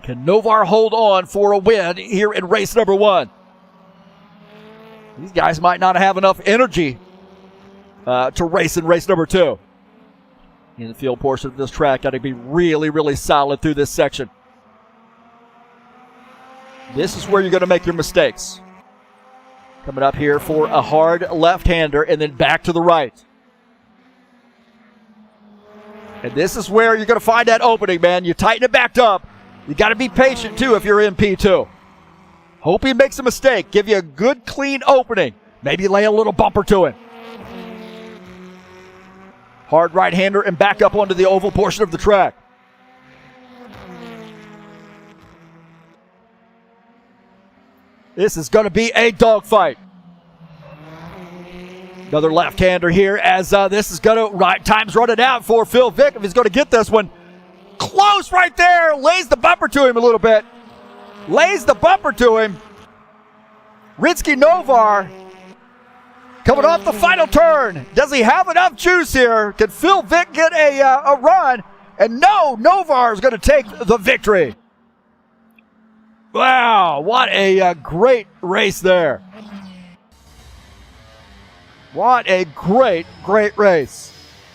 A: Can Novar hold on for a win here in race number 1? These guys might not have enough energy to race in race number 2. In the field portion of this track, got to be really, really solid through this section. This is where you're going to make your mistakes. Coming up here for a hard left-hander and then back to the right. And this is where you're going to find that opening, man. You tighten it back up. You got to be patient, too, if you're in P2. Hope he makes a mistake. Give you a good, clean opening. Maybe lay a little bumper to him. Hard right-hander and back up onto the oval portion of the track. This is going to be a dogfight. Another left-hander here as this is going to, time's running out for Phil Vick if he's going to get this one. Close right there. Lays the bumper to him a little bit. Lays the bumper to him. Ritsky Novar coming off the final turn. Does he have enough juice here? Can Phil Vick get a run? And no, Novar is going to take the victory. Wow, what a great race there. What a great, great race.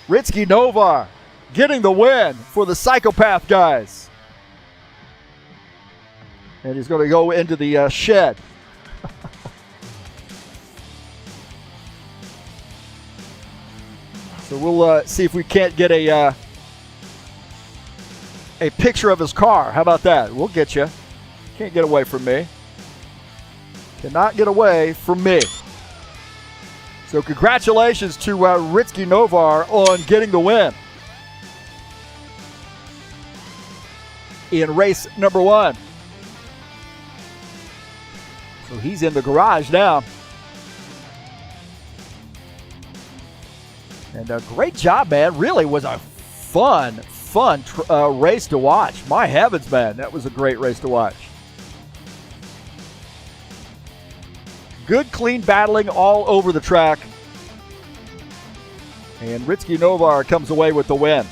A: Ritsky Novar getting the win for the Psychopath guys. And he's going to go into the shed. So we'll see if we can't get a picture of his car. How about that? We'll get you. Can't get away from me. Cannot get away from me. So congratulations to Ritsky Novar on getting the win in race number 1. So he's in the garage now. And a great job, man. Really was a fun race to watch. My heavens, man. That was a great race to watch. Good, clean battling all over the track. And Ritsky Novar comes away with the win.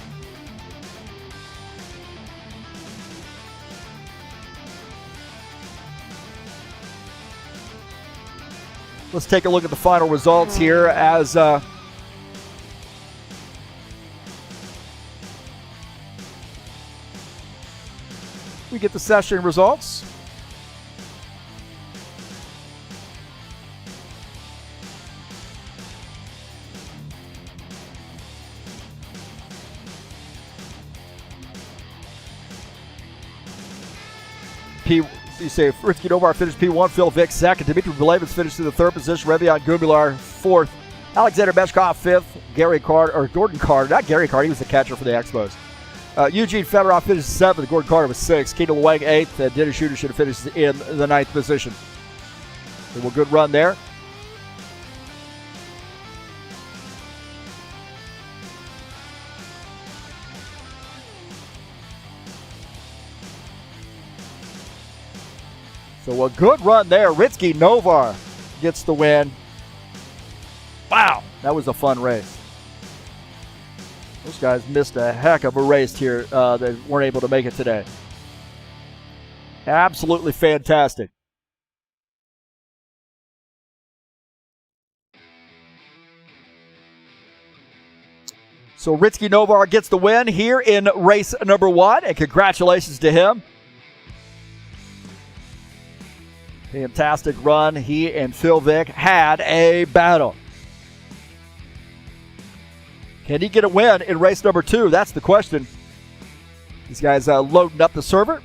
A: Let's take a look at the final results here as we get the session results. You say Ritsky Novar finished P1, Phil Vick second, Dimitri Belevitz finished in the 3rd position, Revion Gumilar 4th, Alexander Meshkov 5th, Gordon Carter, not Gary Carter, he was the catcher for the Expos. Eugene Fedorov finished 7th, Gordon Carter was 6th, Keaton Wang 8th, and Dennis Shooter should have finished in the 9th position. So a good run there. So a good run there. Ritsky Novar gets the win. Wow, that was a fun race. Those guys missed a heck of a race here. They weren't able to make it today. Absolutely fantastic. So Ritsky Novar gets the win here in race number 1, and congratulations to him. Fantastic run. He and Phil Vick had a battle. Can he get a win in race number 2? That's the question. These guys loading up the server.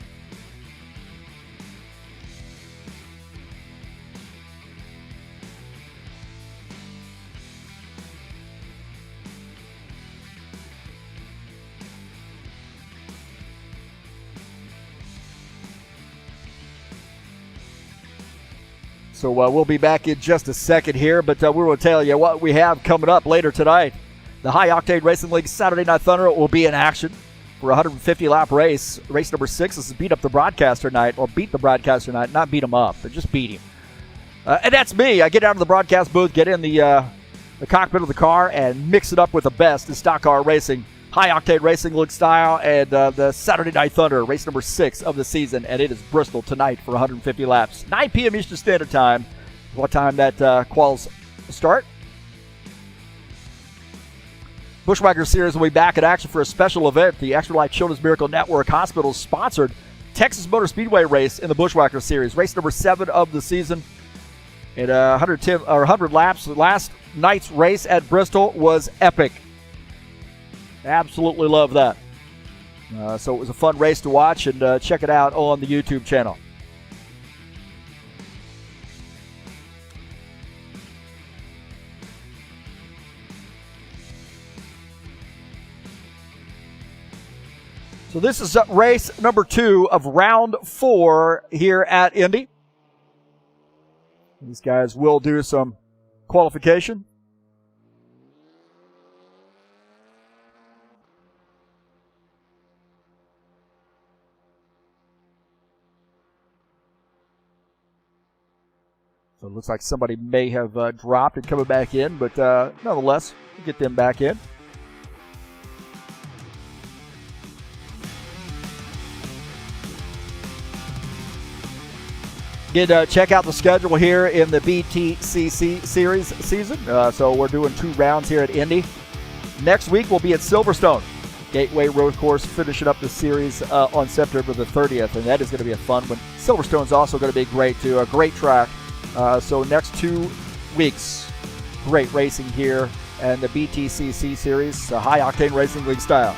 A: So we'll be back in just a second here, but we will tell you what we have coming up later tonight. The High Octane Racing League Saturday Night Thunder will be in action for a 150-lap race. Race number 6 is Beat Up the Broadcaster Night, or Beat the Broadcaster Night, not beat him up, but just beat him. And that's me. I get out of the broadcast booth, get in the cockpit of the car, and mix it up with the best in stock car racing. High Octane Racing League style, and the Saturday Night Thunder, race number 6 of the season, and it is Bristol tonight for 150 laps. 9 p.m. Eastern Standard Time. What time that quals start? Bushwhacker Series will be back in action for a special event. The Extra Life Children's Miracle Network Hospital sponsored Texas Motor Speedway race in the Bushwhacker Series, race number 7 of the season. And 100 laps. Last night's race at Bristol was epic. Absolutely love that. So it was a fun race to watch, and check it out on the YouTube channel. So this is race number 2 of round 4 here at Indy. These guys will do some qualification. So it looks like somebody may have dropped and coming back in, but nonetheless, we'll get them back in. Again, check out the schedule here in the BTCC series season. So we're doing 2 rounds here at Indy. Next week we'll be at Silverstone Gateway Road Course, finishing up the series on September the 30th, and that is going to be a fun one. Silverstone's also going to be great too, a great track. So next 2 weeks, great racing here and the BTCC series, High Octane Racing League style.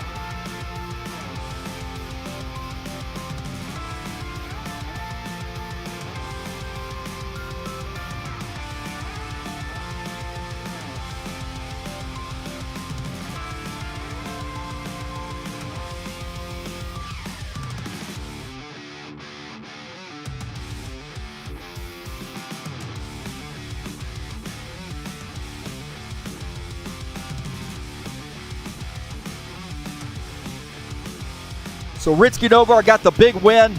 A: So Ritzky Novar got the big win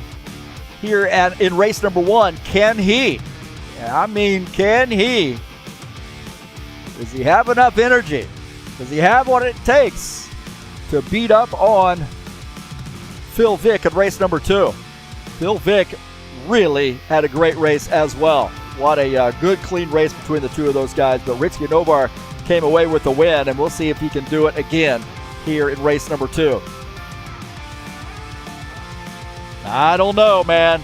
A: here in race number 1. Can he? Can he? Does he have enough energy? Does he have what it takes to beat up on Phil Vick in race number 2? Phil Vick really had a great race as well. What a good, clean race between the two of those guys. But Ritzky Novar came away with the win, and we'll see if he can do it again here in race number 2. I don't know, man.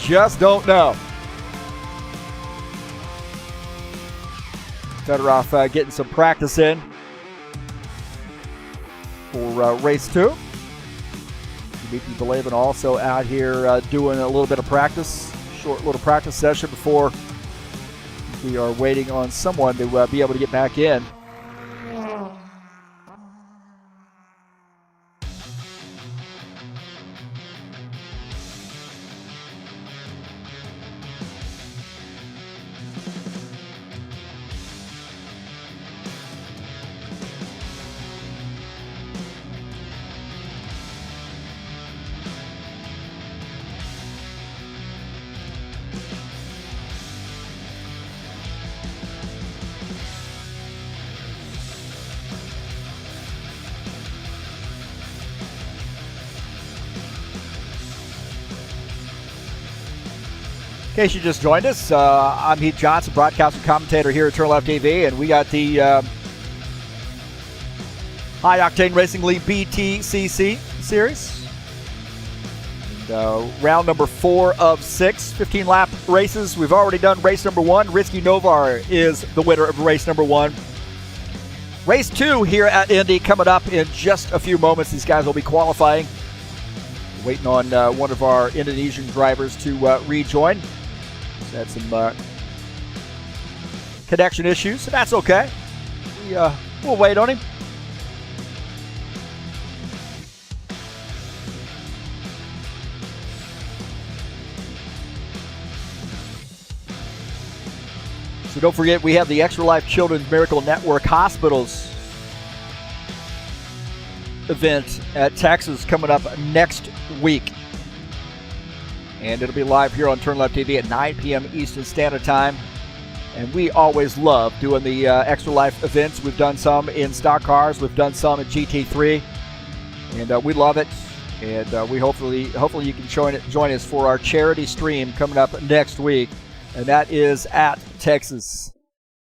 A: Just don't know. Better off getting some practice in for race 2. Dimitri Belabin also out here doing a little bit of practice. Short little practice session before we are waiting on someone to be able to get back in. In case you just joined us, I'm Heath Johnson, broadcaster commentator here at TurnLeft TV, and we got the High Octane Racing League BTCC series. And, round number 4 of 6, 15-lap races. We've already done race number 1. Ritzky Novar is the winner of race number 1. Race 2 here at Indy coming up in just a few moments. These guys will be qualifying. Waiting on one of our Indonesian drivers to rejoin. Had some connection issues, so that's okay. We'll wait on him. So don't forget, we have the Extra Life Children's Miracle Network Hospitals event at Texas coming up next week. And it'll be live here on TurnLeft TV at 9 p.m. Eastern Standard Time. And we always love doing the Extra Life events. We've done some in stock cars. We've done some in GT3. And we love it. And we hopefully you can join us for our charity stream coming up next week. And that is at Texas.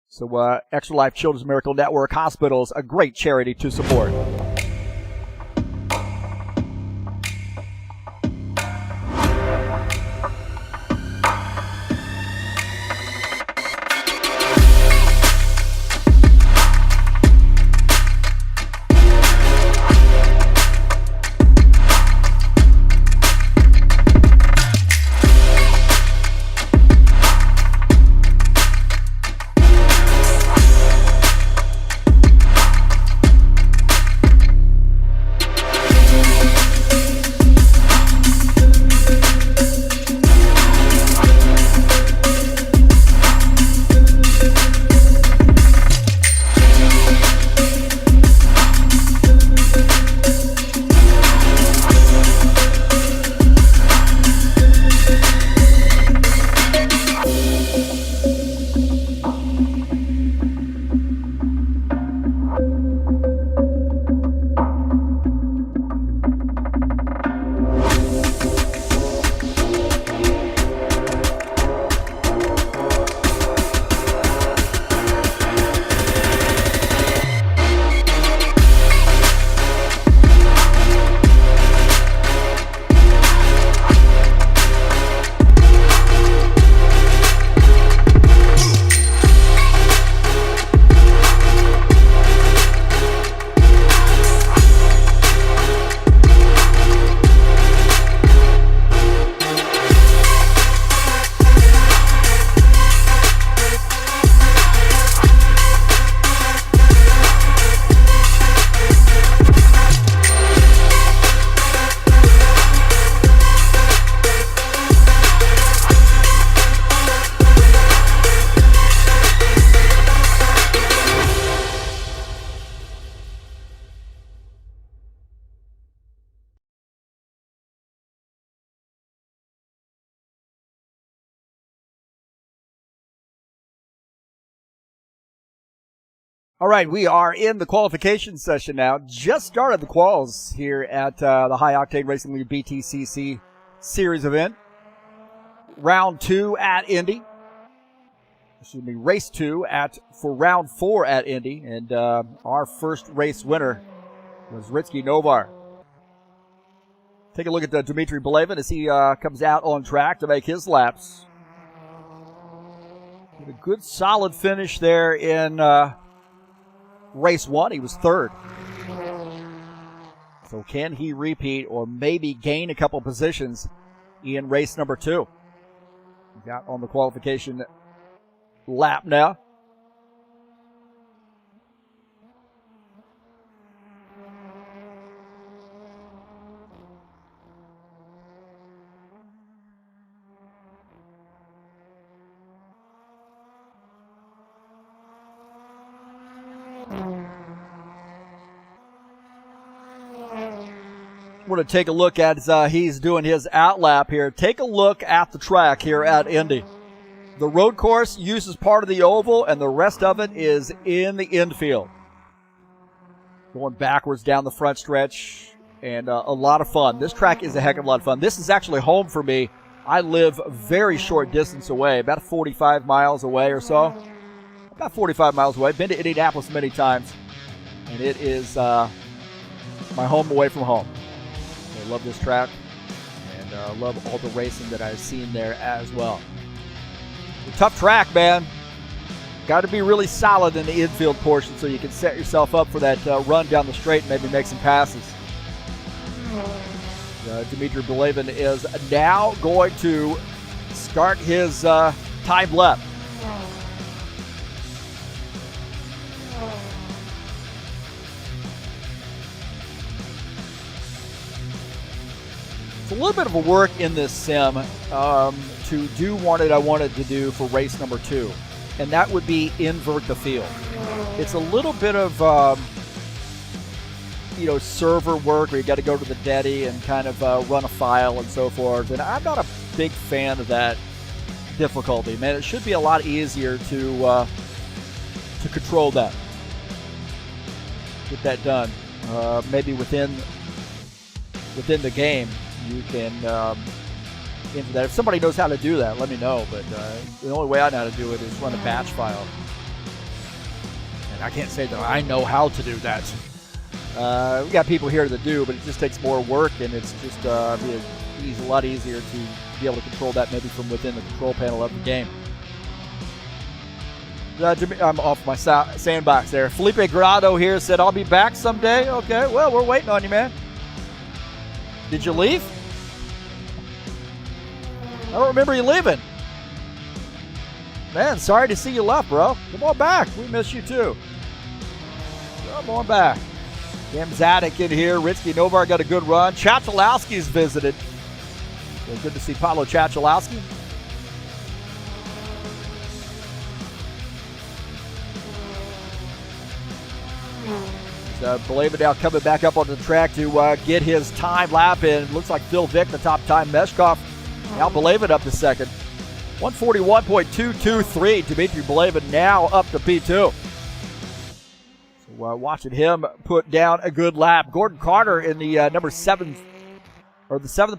A: So Extra Life Children's Miracle Network Hospitals, a great charity to support. All right, we are in the qualification session now. Just started the quals here at the High Octane Racing League BTCC series event. Round 2 at Indy. Excuse me, race 2 for round 4 at Indy. And our first race winner was Ritsky Novar. Take a look at Dmitry Belevin as he comes out on track to make his laps. With a good solid finish there in race 1. He was 3rd. So can he repeat or maybe gain a couple positions in race number 2? Got on the qualification lap now. Want to take a look at as he's doing his outlap here. Take a look at the track here at Indy. The road course uses part of the oval, and the rest of it is in the infield. Going backwards down the front stretch, and a lot of fun. This track is a heck of a lot of fun. This is actually home for me. I live a very short distance away, about 45 miles away or so. About 45 miles away. Been to Indianapolis many times, and it is my home away from home. I love this track, and love all the racing that I've seen there as well. A tough track, man. Got to be really solid in the infield portion so you can set yourself up for that run down the straight and maybe make some passes. Dmitry Belevin is now going to start his time lap. A little bit of a work in this sim to do what I wanted to do for race number 2, and that would be invert the field. It's a little bit of server work where you got to go to the DEDI and kind of run a file and so forth, and I'm not a big fan of that difficulty. Man, it should be a lot easier to control that, get that done. Maybe within the game. You can into that. If somebody knows how to do that, let me know. But the only way I know how to do it is run a batch file. And I can't say that I know how to do that. We got people here that do, but it just takes more work, and it's just a lot easier to be able to control that maybe from within the control panel of the game. I'm off my sandbox there. Felipe Grado here said, I'll be back someday. Okay, well, we're waiting on you, man. Did you leave? I don't remember you leaving. Man, sorry to see you left, bro. Come on back. We miss you too. Come on back. Cam Zadek in here. Ritsky Novar got a good run. Chachalowski's visited. So good to see Paulo Chachalowski. Belevin now coming back up on the track to get his time lap in. Looks like Phil Vick, the top time. Meshkov now Belevin up to second. 141.223. Dmitry Belevin now up to P2. So watching him put down a good lap. Gordon Carter in the the 7th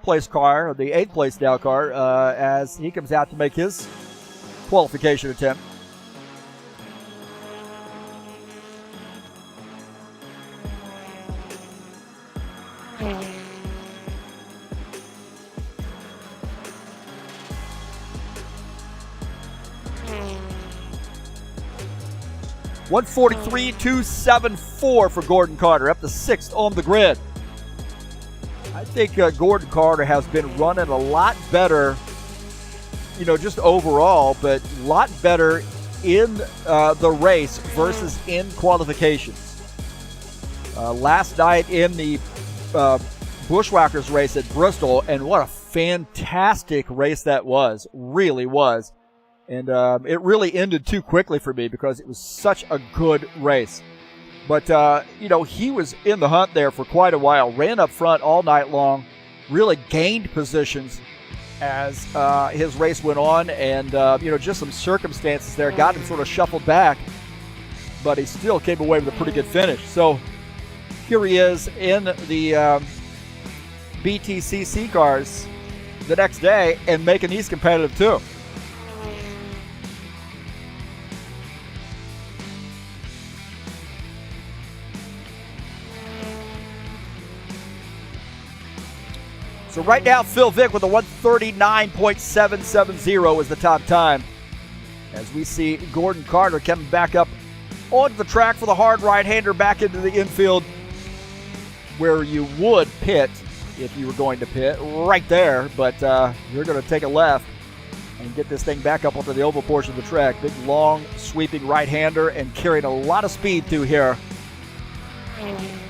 A: place car, or the 8th place now car, as he comes out to make his qualification attempt. $143.274 for Gordon Carter, up to 6th on the grid. I think Gordon Carter has been running a lot better, just overall, but a lot better in the race versus in qualifications. Last night in the Bushwhackers race at Bristol, and what a fantastic race that was, really was. And it really ended too quickly for me because it was such a good race. But, he was in the hunt there for quite a while, ran up front all night long, really gained positions as his race went on, and, just some circumstances there got him sort of shuffled back. but he still came away with a pretty good finish. So here he is in the BTCC cars the next day and making these competitive too. So right now, Phil Vick with a 139.770 is the top time. As we see Gordon Carter coming back up onto the track for the hard right-hander back into the infield where you would pit if you were going to pit, right there. But you're going to take a left and get this thing back up onto the oval portion of the track. Big, long, sweeping right-hander and carrying a lot of speed through here.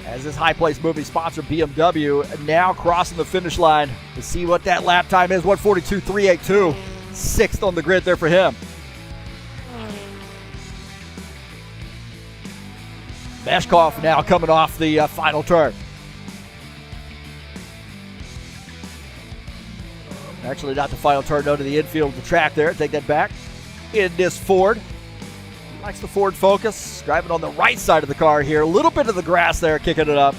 A: As this High Place Movie sponsor BMW now crossing the finish line to see what that lap time is. 142.382, sixth on the grid there for him. Meshkoff now coming off the final turn. Actually, not the final turn, no, to the infield of the track there. Take that back. In this Ford. Likes the Ford Focus. Driving on the right side of the car here. A little bit of the grass there, kicking it up.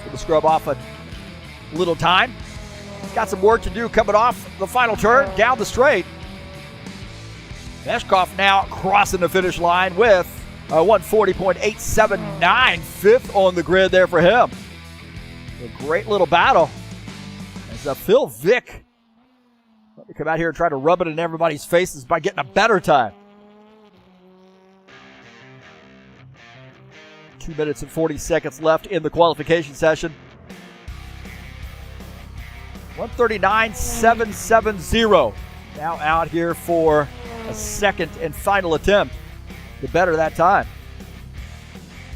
A: Going to scrub off a little time. He's got some work to do coming off the final turn down the straight. Meshkoff now crossing the finish line with a 140.879, fifth on the grid there for him. A great little battle. As Phil Vick come out here and try to rub it in everybody's faces by getting a better time. 2 minutes and 40 seconds left in the qualification session. 139.770. Now out here for a second and final attempt to better that time.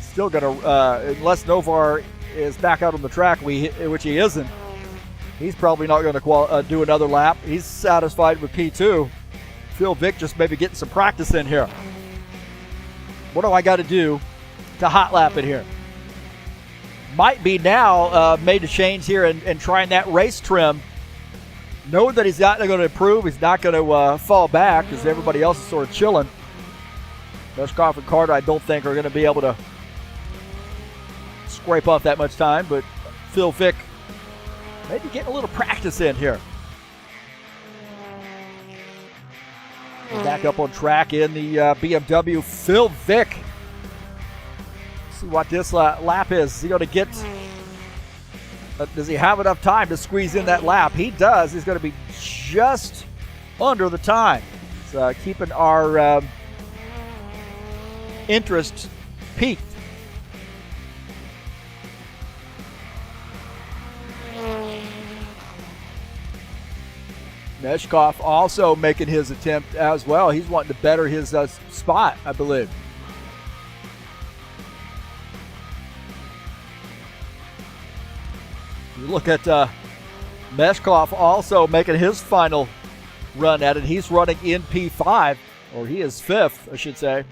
A: Still going to, unless Novar is back out on the track, which he isn't, he's probably not going to do another lap. He's satisfied with P2. Phil Vick just maybe getting some practice in here. What do I got to do to hot lap it here? Might be now made a change here and trying that race trim. Know that he's not going to improve. He's not going to fall back because everybody else is sort of chilling. Meshkoff and Carter, I don't think, are going to be able to scrape off that much time, but Phil Vick maybe getting a little practice in here. Back up on track in the BMW. Phil Vick. See what this lap is. Is he going to get... does he have enough time to squeeze in that lap? He does. He's going to be just under the time. It's keeping our interest peaked. Meshkoff also making his attempt as well. He's wanting to better his spot, I believe. You look at Meshkoff also making his final run at it. He's running in P5, or he is fifth, I should say.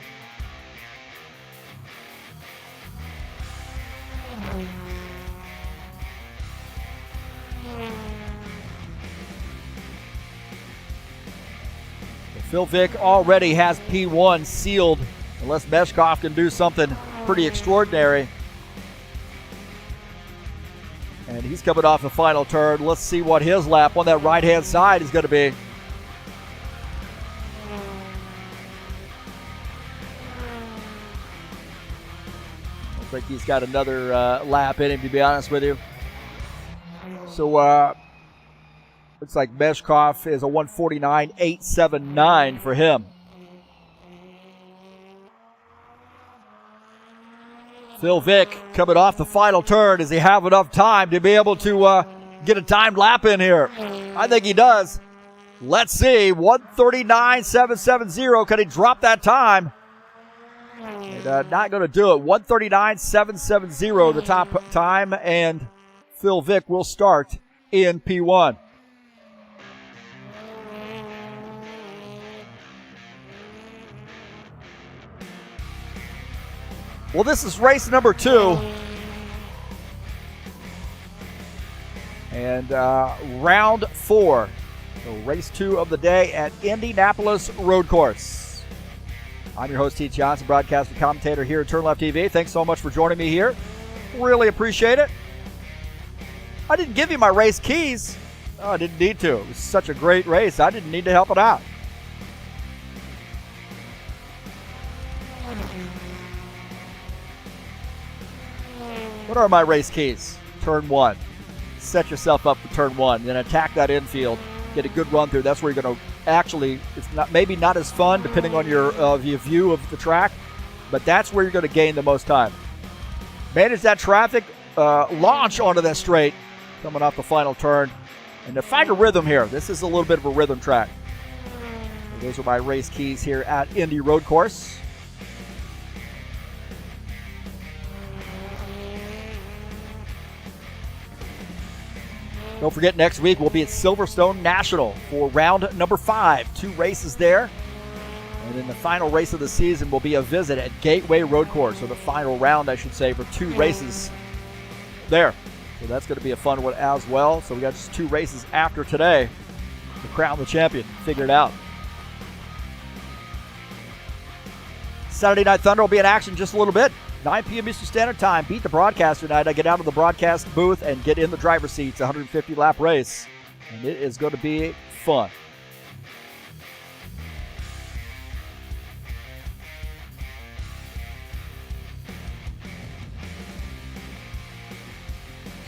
A: Phil Vick already has P1 sealed, unless Meshkoff can do something pretty extraordinary. And he's coming off the final turn. Let's see what his lap on that right-hand side is going to be. I don't think he's got another lap in him, to be honest with you. So, looks like Meshkoff is a 149.879 for him. Phil Vick coming off the final turn. Does he have enough time to be able to get a timed lap in here? I think he does. Let's see. 139.770. Can he drop that time? And, not going to do it. 139.770, the top time. And Phil Vick will start in P1. Well, this is race number 2. And round 4. So race 2 of the day at Indianapolis Road Course. I'm your host, Heath Johnson, broadcaster commentator here at TurnLeft TV. Thanks so much for joining me here. Really appreciate it. I didn't give you my race keys. Oh, I didn't need to. It was such a great race. I didn't need to help it out. What are my race keys? Turn 1. Set yourself up for turn 1. Then attack that infield. Get a good run through. That's where you're going to actually, it's not maybe not as fun depending on your view of the track, but that's where you're going to gain the most time. Manage that traffic, launch onto that straight, coming off the final turn. And to find a rhythm here, this is a little bit of a rhythm track. So those are my race keys here at Indy Road Course. Don't forget, next week we'll be at Silverstone National for round number 5. 2 races there. And then the final race of the season will be a visit at Gateway Road Course, or the final round, I should say, for 2 races there. So that's going to be a fun one as well. So we got just 2 races after today to crown the champion. Figure it out. Saturday Night Thunder will be in action just a little bit. 9 p.m. Eastern Standard Time. Beat the broadcaster tonight. I get out of the broadcast booth and get in the driver's seats. 150-lap race. And it is going to be fun.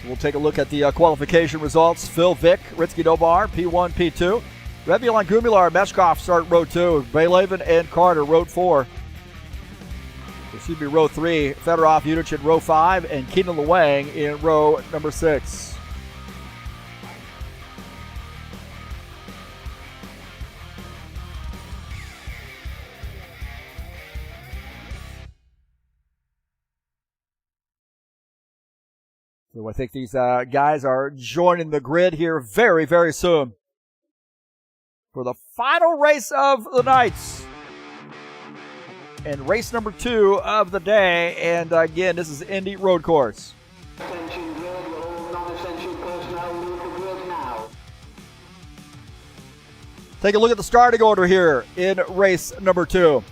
A: So we'll take a look at the qualification results. Phil Vick, Ritsky Dobar, P1, P2. Revillon Gumilar, Meshkov start row 2. Baylavin and Carter, row 4. Excuse me, row 3, Fedorov, Udich in row 5, and Keenan Luang in row number 6. So I think these guys are joining the grid here very, very soon for the final race of the nights. And race number 2 of the day. And again, this is Indy Road Course.
B: Attention grid, all non-essential personnel leave the grid now.
A: Take a look at the starting order here in race number 2.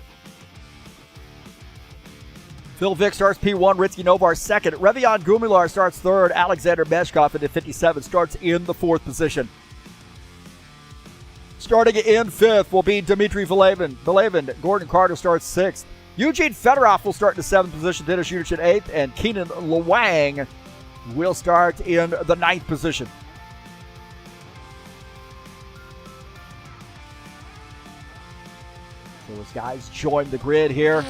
A: Phil Vick starts P1, Ritsky Novar second. Revillon Gumilar starts third. Alexander Meshkov at 57 starts in the 4th position. Starting in 5th will be Dmitry Baylavin. Gordon Carter starts 6th. Eugene Fedorov will start in the 7th position. Dennis Udich in 8th. And Keenan Luang will start in the 9th position. So those guys join the grid here.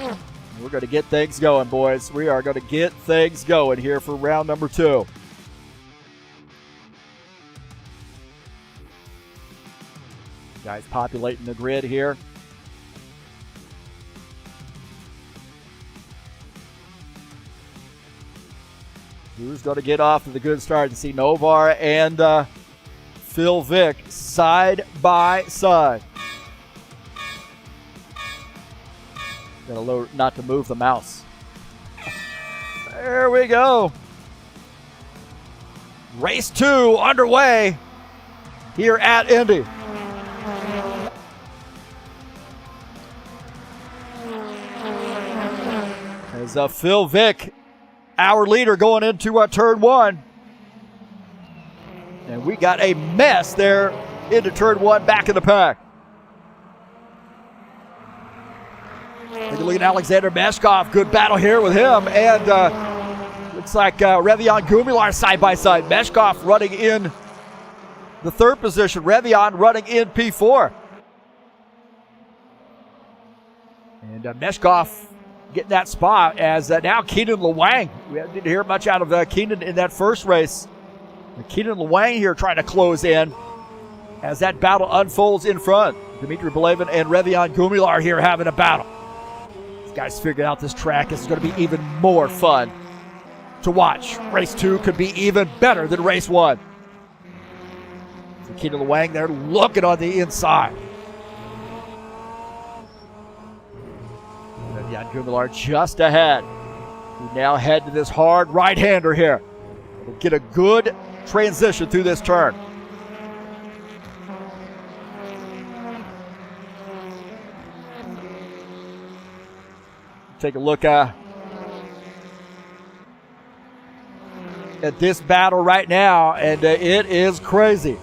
A: We're going to get things going, boys. We are going to get things going here for round number 2. Guys populating the grid here. Who's going to get off to the good start? And see Novar and Phil Vick side by side. Got to load not to move the mouse. There we go. Race 2 underway here at Indy. As Phil Vick, our leader, going into turn 1. And we got a mess there into turn 1, back in the pack. Take a look at Alexander Meshkov. Good battle here with him. And looks like Revillon Gumilar side by side. Meshkov running in the 3rd position. Revillon running in P4. And Meshkov getting that spot as now Keenan Luang. We didn't hear much out of Keenan in that first race. And Keenan Luang here trying to close in as that battle unfolds in front. Dmitry Baylavin and Revillon Gumilar here having a battle. These guys figured out this track. This is going to be even more fun to watch. Race 2 could be even better than race 1. So Keenan Luang there looking on the inside. Revillon Gumilar just ahead. We now head to this hard right-hander here. We'll get a good transition through this turn. take a look at this battle right now, and it is crazy.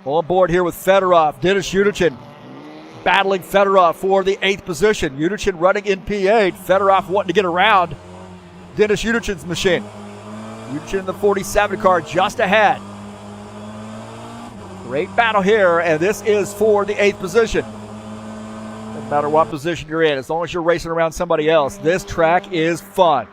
A: On board here with Fedorov, Dennis Yunichin battling Fedorov for the 8th position. Yunichin running in P8, Fedorov wanting to get around Dennis Yunichin's machine. Yunichin in the 47 car just ahead. Great battle here, and this is for the 8th position. No matter what position you're in, as long as you're racing around somebody else, this track is fun.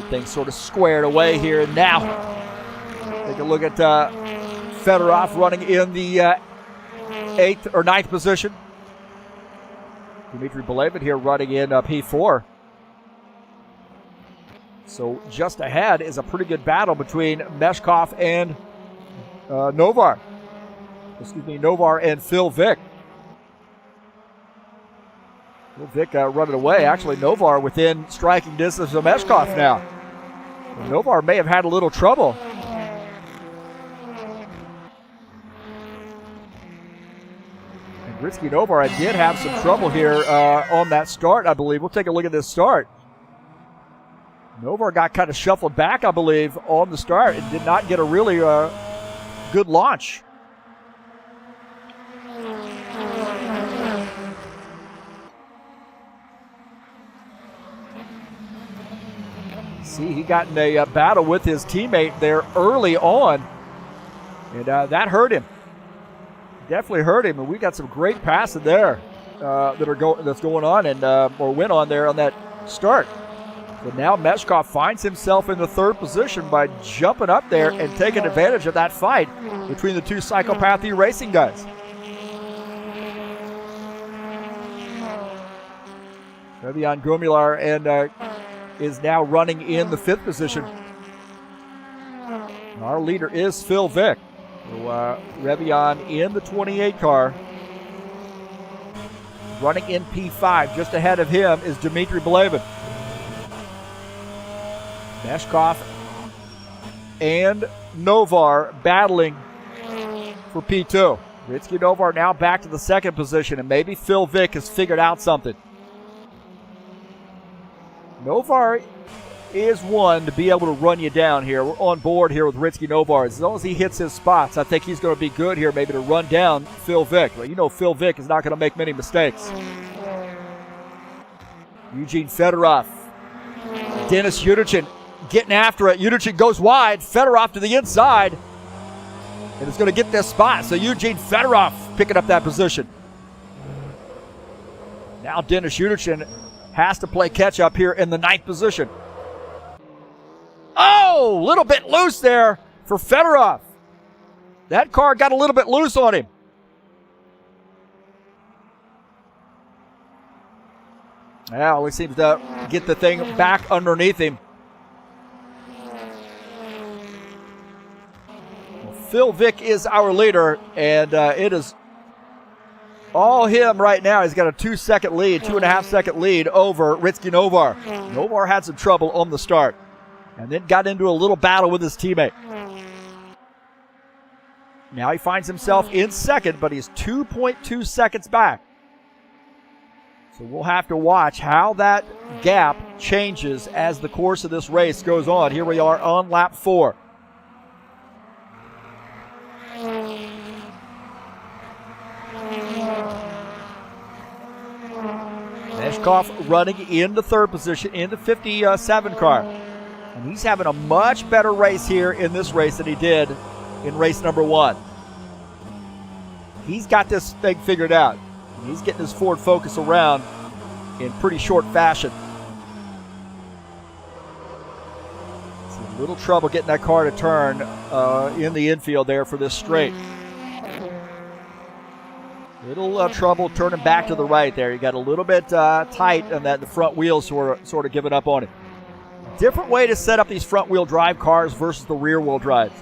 A: Things sort of squared away here now. Take a look at Fedorov running in the 8th or 9th position. Dmitry Belevin here running in P4. So just ahead is a pretty good battle between Meshkov and Novar. Novar and Phil Vick. Phil Vick running away. Actually, Novar within striking distance of Meshkov now. Novar may have had a little trouble. And Gritsky Novar did have some trouble here on that start, I believe. We'll take a look at this start. Novar got kind of shuffled back, I believe, on the start and did not get a really good launch. See, he got in a battle with his teammate there early on, and that hurt him. Definitely hurt him, and we got some great passing there that's going on and or went on there on that start. But now Meshkov finds himself in the 3rd position by jumping up there and taking advantage of that fight between the two Psychopath racing guys. Revian Gomular and is now running in the 5th position. Our leader is Phil Vick. So, Revian in the 28 car. Running in P5. Just ahead of him is Dmitry Belevin. Meshkov and Novar battling for P2. Gritsky Novar now back to the 2nd position, and maybe Phil Vick has figured out something. Novar is one to be able to run you down here. We're on board here with Gritsky Novar. As long as he hits his spots, I think he's going to be good here maybe to run down Phil Vick. But you know Phil Vick is not going to make many mistakes. Eugene Fedorov. Dennis Yunichin getting after it. Yunichin goes wide. Fedorov to the inside. And is going to get this spot. So Eugene Fedorov picking up that position. Now Dennis Yunichin has to play catch up here in the 9th position. Oh, a little bit loose there for Fedorov. That car got a little bit loose on him. Well, he seems to get the thing back underneath him. Well, Phil Vick is our leader, and it is all him right now. He's got a 2-second lead, 2.5-second lead over Gritsky Novar. Novar had some trouble on the start and then got into a little battle with his teammate. Now he finds himself in 2nd, but he's 2.2 seconds back. So we'll have to watch how that gap changes as the course of this race goes on. Here we are on lap 4. Meshkov running in the 3rd position in the 57 car. And he's having a much better race here in this race than he did in race number 1. He's got this thing figured out. He's getting his Ford Focus around in pretty short fashion. It's a little trouble getting that car to turn in the infield there for this straight. Little trouble turning back to the right there. You got a little bit tight and that the front wheels sort of giving up on it. Different way to set up these front wheel drive cars versus the rear wheel drives.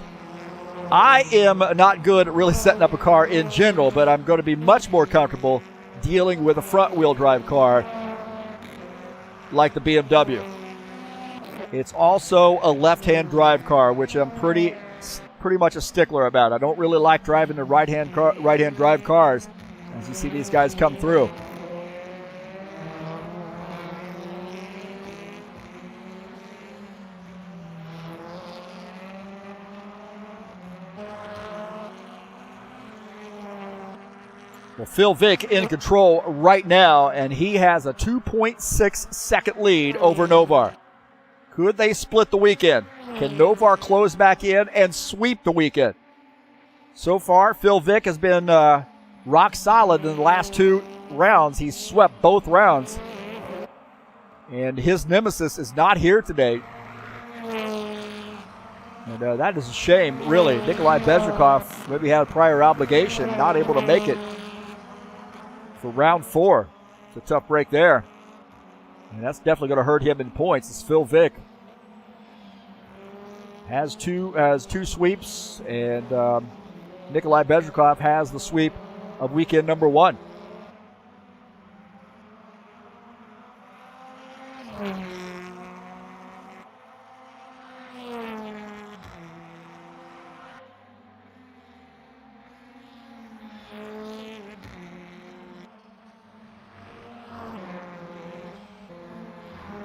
A: I am not good at really setting up a car in general, but I'm going to be much more comfortable dealing with a front wheel drive car like the BMW. It's also a left-hand drive car, which I'm pretty pretty much a stickler about it. I don't really like driving the right-hand drive cars as you see these guys come through. Well, Phil Vick in control right now, and he has a 2.6 second lead over Novar. Could they split the weekend? Can Novar close back in and sweep the weekend? So far, Phil Vick has been rock solid in the last 2 rounds. He's swept both rounds. And his nemesis is not here today. And that is a shame, really. Nikolai Bezrikov maybe had a prior obligation, not able to make it for round 4. It's a tough break there. And that's definitely going to hurt him in points. It's Phil Vick. Has two sweeps, and Nikolai Bezrikov has the sweep of weekend number 1.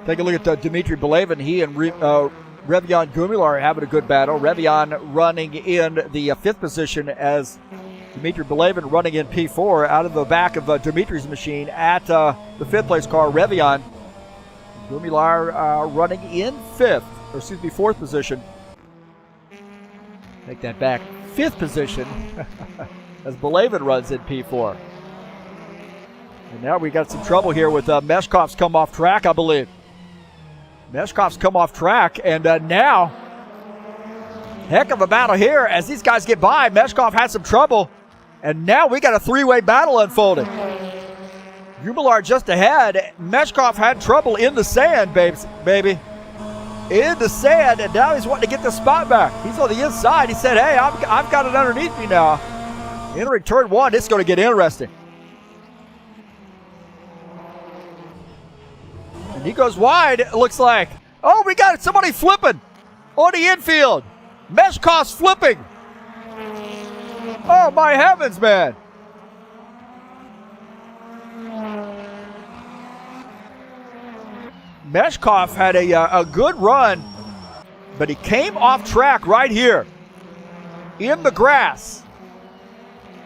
A: Take a look at Dmitry Belevin. He and Revion Gumilar are having a good battle. Revion running in the 5th position as Dmitry Belevin running in P4 out of the back of Dimitri's machine at the 5th place car, Revion. Gumilar running in 4th position. Take that back. 5th position as Belevin runs in P4. And now we got some trouble here with Meshkov's come off track, I believe. Meshkov's come off track, and now, heck of a battle here as these guys get by. Meshkov had some trouble, and now we got a 3-way battle unfolding. Gumilar just ahead. Meshkov had trouble in the sand, baby. In the sand, and now he's wanting to get the spot back. He's on the inside. He said, hey, I've got it underneath me now. Entering turn 1, it's going to get interesting. And he goes wide, it looks like. Oh, we got somebody flipping on the infield. Meshkov's flipping. Oh, my heavens, man. Meshkov had a good run, but he came off track right here in the grass.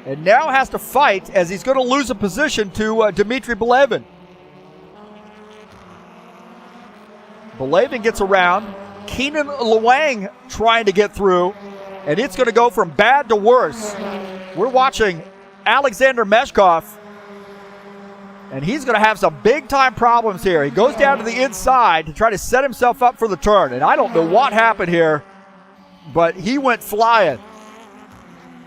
A: And now has to fight as he's going to lose a position to Dmitry Belevin. Belevin gets around. Keenan Luang trying to get through. And it's going to go from bad to worse. We're watching Alexander Meshkov. And he's going to have some big-time problems here. He goes down to the inside to try to set himself up for the turn. And I don't know what happened here, but he went flying.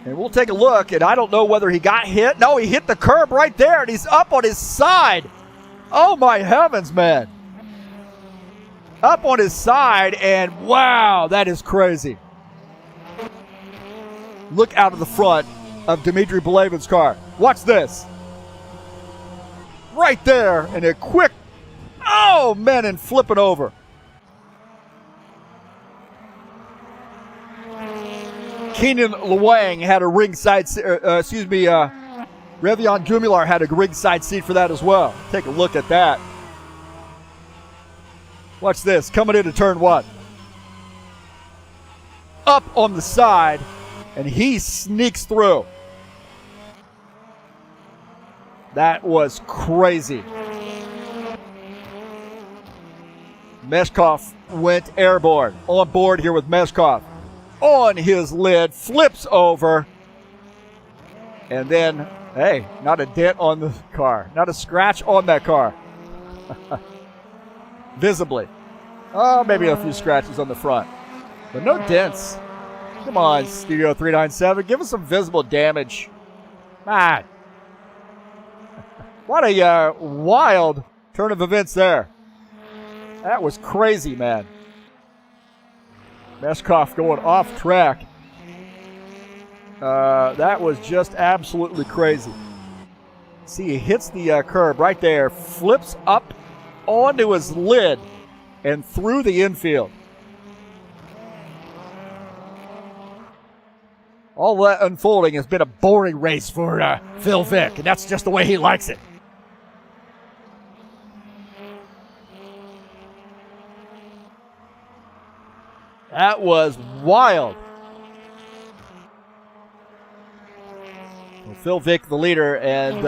A: And we'll take a look, and I don't know whether he got hit. No, he hit the curb right there, and he's up on his side. Oh, my heavens, man. Up on his side, and wow, that is crazy. Look out of the front of Dmitry Belevin's car. Watch this. Right there, and a quick, oh man, and flipping over. Keenan Luang had a ringside, Revion Gumilar had a ringside seat for that as well. Take a look at that. Watch this, coming into turn 1. Up on the side, and he sneaks through. That was crazy. Meshkov went airborne. On board here with Meshkov. On his lid, flips over. And then, hey, not a dent on the car. Not a scratch on that car. Visibly. Oh, maybe a few scratches on the front. But no dents. Come on, Studio 397. Give us some visible damage. Man. What a wild turn of events there. That was crazy, man. Meshkov going off track. That was just absolutely crazy. See, he hits the curb right there, flips up onto his lid, and through the infield. All that unfolding has been a boring race for Phil Vick, and that's just the way he likes it. That was wild. Well, Phil Vick, the leader, and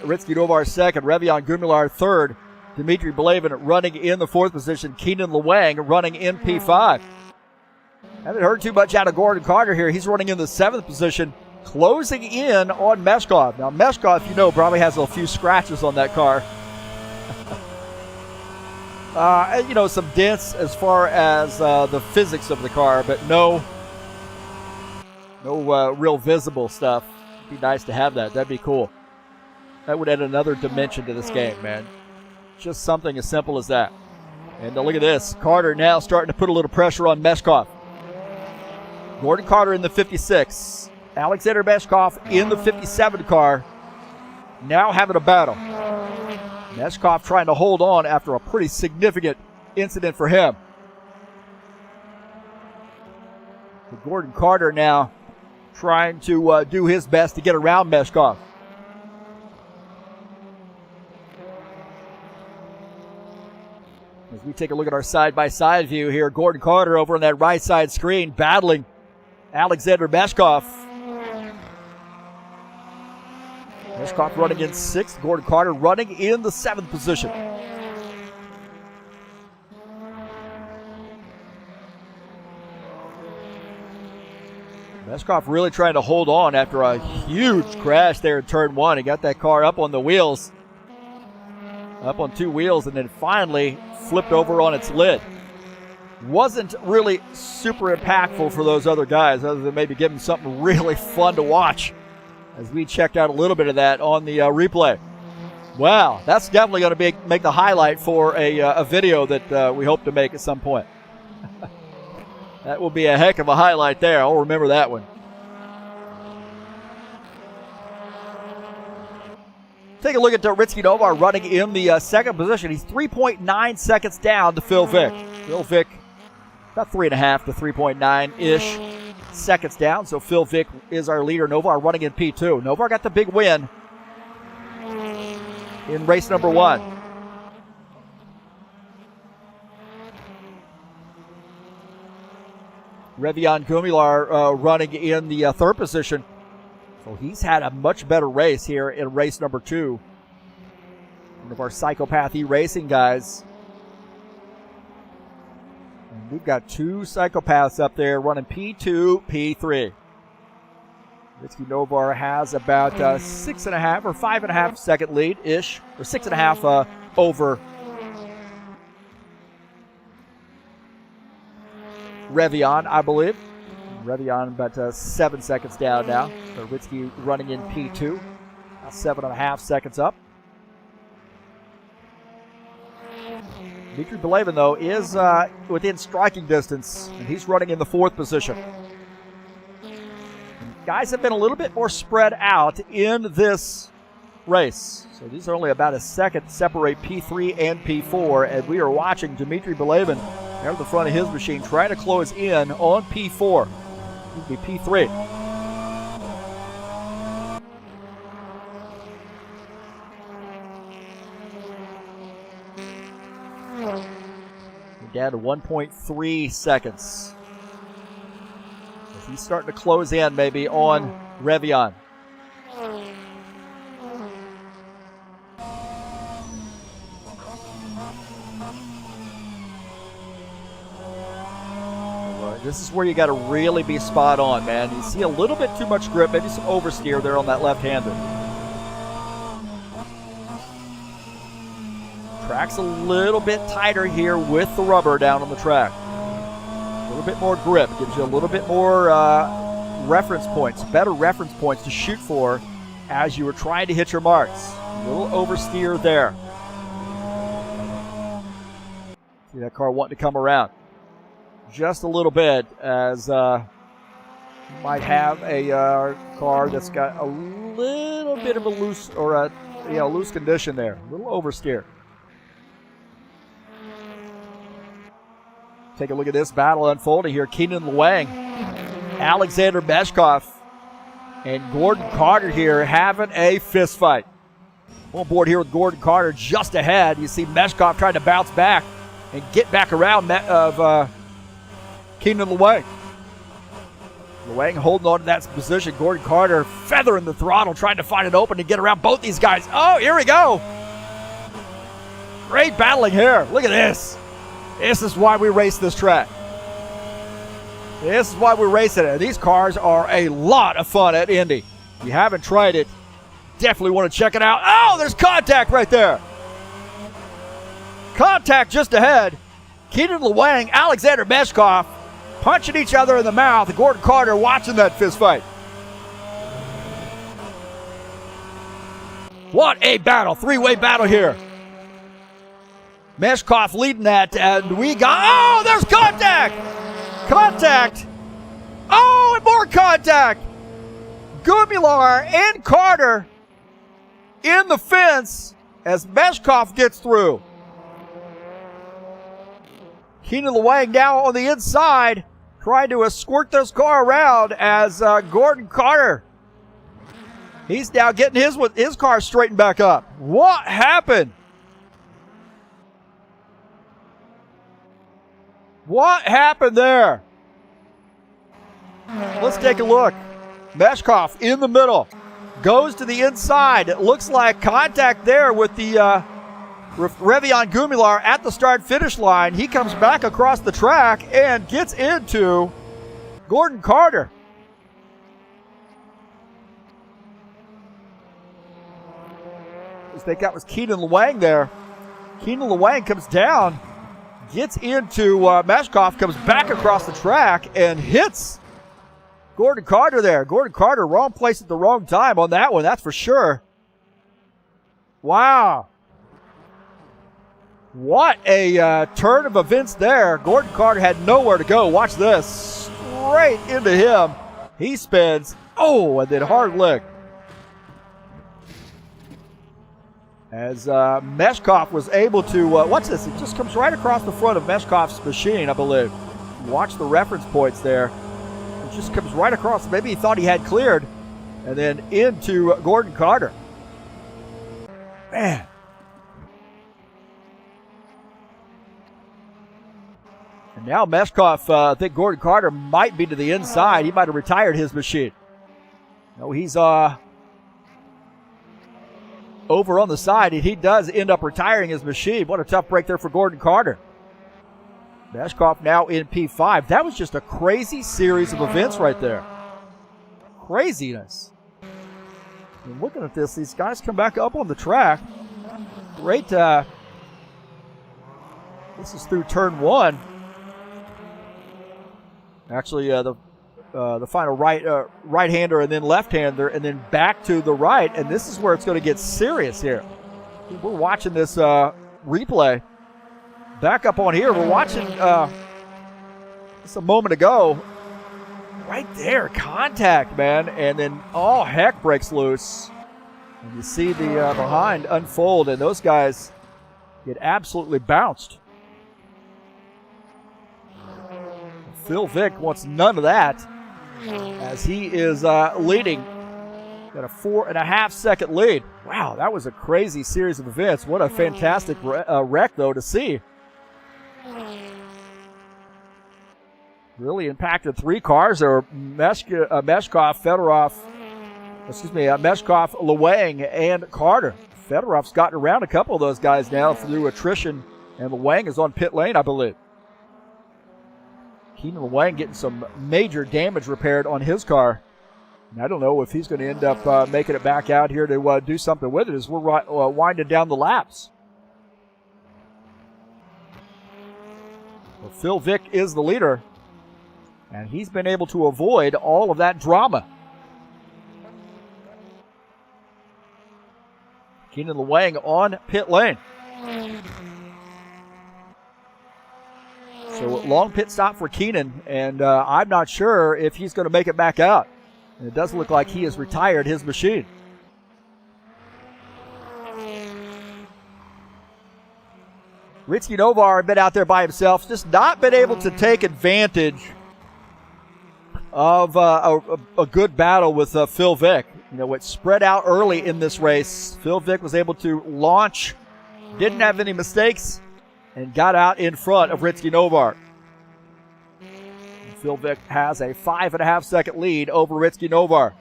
A: Ritsky Novar second, Revion Gumular third, Dimitri Belavin running in the fourth position, Keenan Luang running in P5. Haven't heard too much out of Gordon Carter here. He's running in the seventh position, closing in on Meshkov. Now, Meshkov, you know, probably has a few scratches on that car. You know, some dents as far as the physics of the car, but no real visible stuff. It'd be nice to have that. That'd be cool. That would add another dimension to this game, man. Just something as simple as that. And look at this. Carter now starting to put a little pressure on Meshkov. Gordon Carter in the 56. Alexander Meshkov in the 57 car. Now having a battle. Meshkov trying to hold on after a pretty significant incident for him. But Gordon Carter now trying to do his best to get around Meshkov. As we take a look at our side-by-side view here, Gordon Carter over on that right side screen battling Alexander Meshkov. Meshkov running in sixth, Gordon Carter running in the seventh position. Meshkov really trying to hold on after a huge crash there in turn one. He got that car up on the wheels, up on two wheels, and then finally flipped over on its lid. Wasn't really super impactful for those other guys, other than maybe giving something really fun to watch, as we checked out a little bit of that on the replay. Wow, that's definitely going to make the highlight for a video that we hope to make at some point. That will be a heck of a highlight there. I'll remember that one. Take a look at Ritsky Novar running in the second position. He's 3.9 seconds down to Phil Vick. Phil Vick about 3.5 to 3.9-ish seconds down. So Phil Vick is our leader. Novar running in P2. Novar got the big win in race number one. Revion Gumular running in the third position. So he's had a much better race here in race number two. One of our Psychopath E-Racing guys. And we've got two Psychopaths up there running P2, P3. Ritsky Novar has about 6.5 or 5.5 second lead-ish, or 6.5 over Revion, I believe. Revion about 7 seconds down now. So Ritsky running in P2. 7.5 seconds up. Dimitri Belavin, though, is within striking distance, and he's running in the fourth position. And guys have been a little bit more spread out in this race. So these are only about a second separate P3 and P4, and we are watching Dimitri Belavin there at the front of his machine trying to close in on P4. It'll be P3. We're down to 1.3 seconds. As he's starting to close in maybe on Revion. This is where you got to really be spot on, man. You see a little bit too much grip, maybe some oversteer there on that left-hander. Track's a little bit tighter here with the rubber down on the track. A little bit more grip, gives you a little bit more reference points, better reference points to shoot for as you were trying to hit your marks. A little oversteer there. See that car wanting to come around just a little bit, as you might have a car that's got a little bit of a loose or a loose condition there, a little oversteer. Take a look at this battle unfolding here. Keenan Luang, Alexander Meshkov and Gordon Carter here having a fist fight. On board here with Gordon Carter just ahead. You see Meshkov trying to bounce back and get back around Keenan Lewang. Lewang holding on to that position. Gordon Carter feathering the throttle, trying to find an open to get around both these guys. Oh, here we go. Great battling here. Look at this. This is why we race this track. This is why we're racing it. These cars are a lot of fun at Indy. If you haven't tried it, definitely want to check it out. Oh, there's contact right there. Contact just ahead. Keenan Lewang, Alexander Meshkov punching each other in the mouth. And Gordon Carter watching that fist fight. What a battle. Three-way battle here. Meshkov leading that, and we got, oh, there's contact! Contact! Oh, and more contact! Gumular and Carter in the fence as Meshkov gets through. Keenan Lewang now on the inside, trying to escort this car around as Gordon Carter, he's now getting his car straightened back up. What happened? What happened there? Let's take a look. Meshkov in the middle. Goes to the inside. It looks like contact there with the Revion Gumular at the start-finish line. He comes back across the track and gets into Gordon Carter. I think that was Keenan Lewang there. Keenan Lewang comes down, gets into Meshkov, comes back across the track and hits Gordon Carter there. Gordon Carter, wrong place at the wrong time on that one, that's for sure. Wow. What a turn of events there. Gordon Carter had nowhere to go. Watch this. Straight into him. He spins. Oh, and then hard lick. As Meshkov was able to, watch this, it just comes right across the front of Meshkov's machine, I believe. Watch the reference points there. It just comes right across. Maybe he thought he had cleared. And then into Gordon Carter. Man. And now Meshkov, I think Gordon Carter might be to the inside. He might have retired his machine. No, he's over on the side, and he does end up retiring his machine. What a tough break there for Gordon Carter. Meshkov now in P5. That was just a crazy series of events right there. Craziness. And looking at this, these guys come back up on the track. Great. This is through turn one. Actually, the final right-hander and then left-hander and then back to the right. And this is where it's going to get serious here. We're watching this replay. Back up on here. We're watching just a moment ago. Right there, contact, man. And then all heck breaks loose. And you see the behind unfold, and those guys get absolutely bounced. Phil Vick wants none of that as he is leading. Got a 4.5 second lead. Wow, that was a crazy series of events. What a fantastic wreck, though, to see. Really impacted three cars. There were Meshkov, Lewang, and Carter. Fedorov's gotten around a couple of those guys now through attrition, and Lewang is on pit lane, I believe. Keenan Lewang getting some major damage repaired on his car. And I don't know if he's going to end up making it back out here to do something with it as we're winding down the laps. Well, Phil Vick is the leader, and he's been able to avoid all of that drama. Keenan Lewang on pit lane. So long pit stop for Keenan, and I'm not sure if he's going to make it back out. And it does look like he has retired his machine. Ritsky Novar been out there by himself, just not been able to take advantage of a good battle with Phil Vick. You know, it spread out early in this race. Phil Vick was able to launch, didn't have any mistakes, and got out in front of Ritsky Novar. Phil Vick has a 5.5 second lead over Ritsky Novar.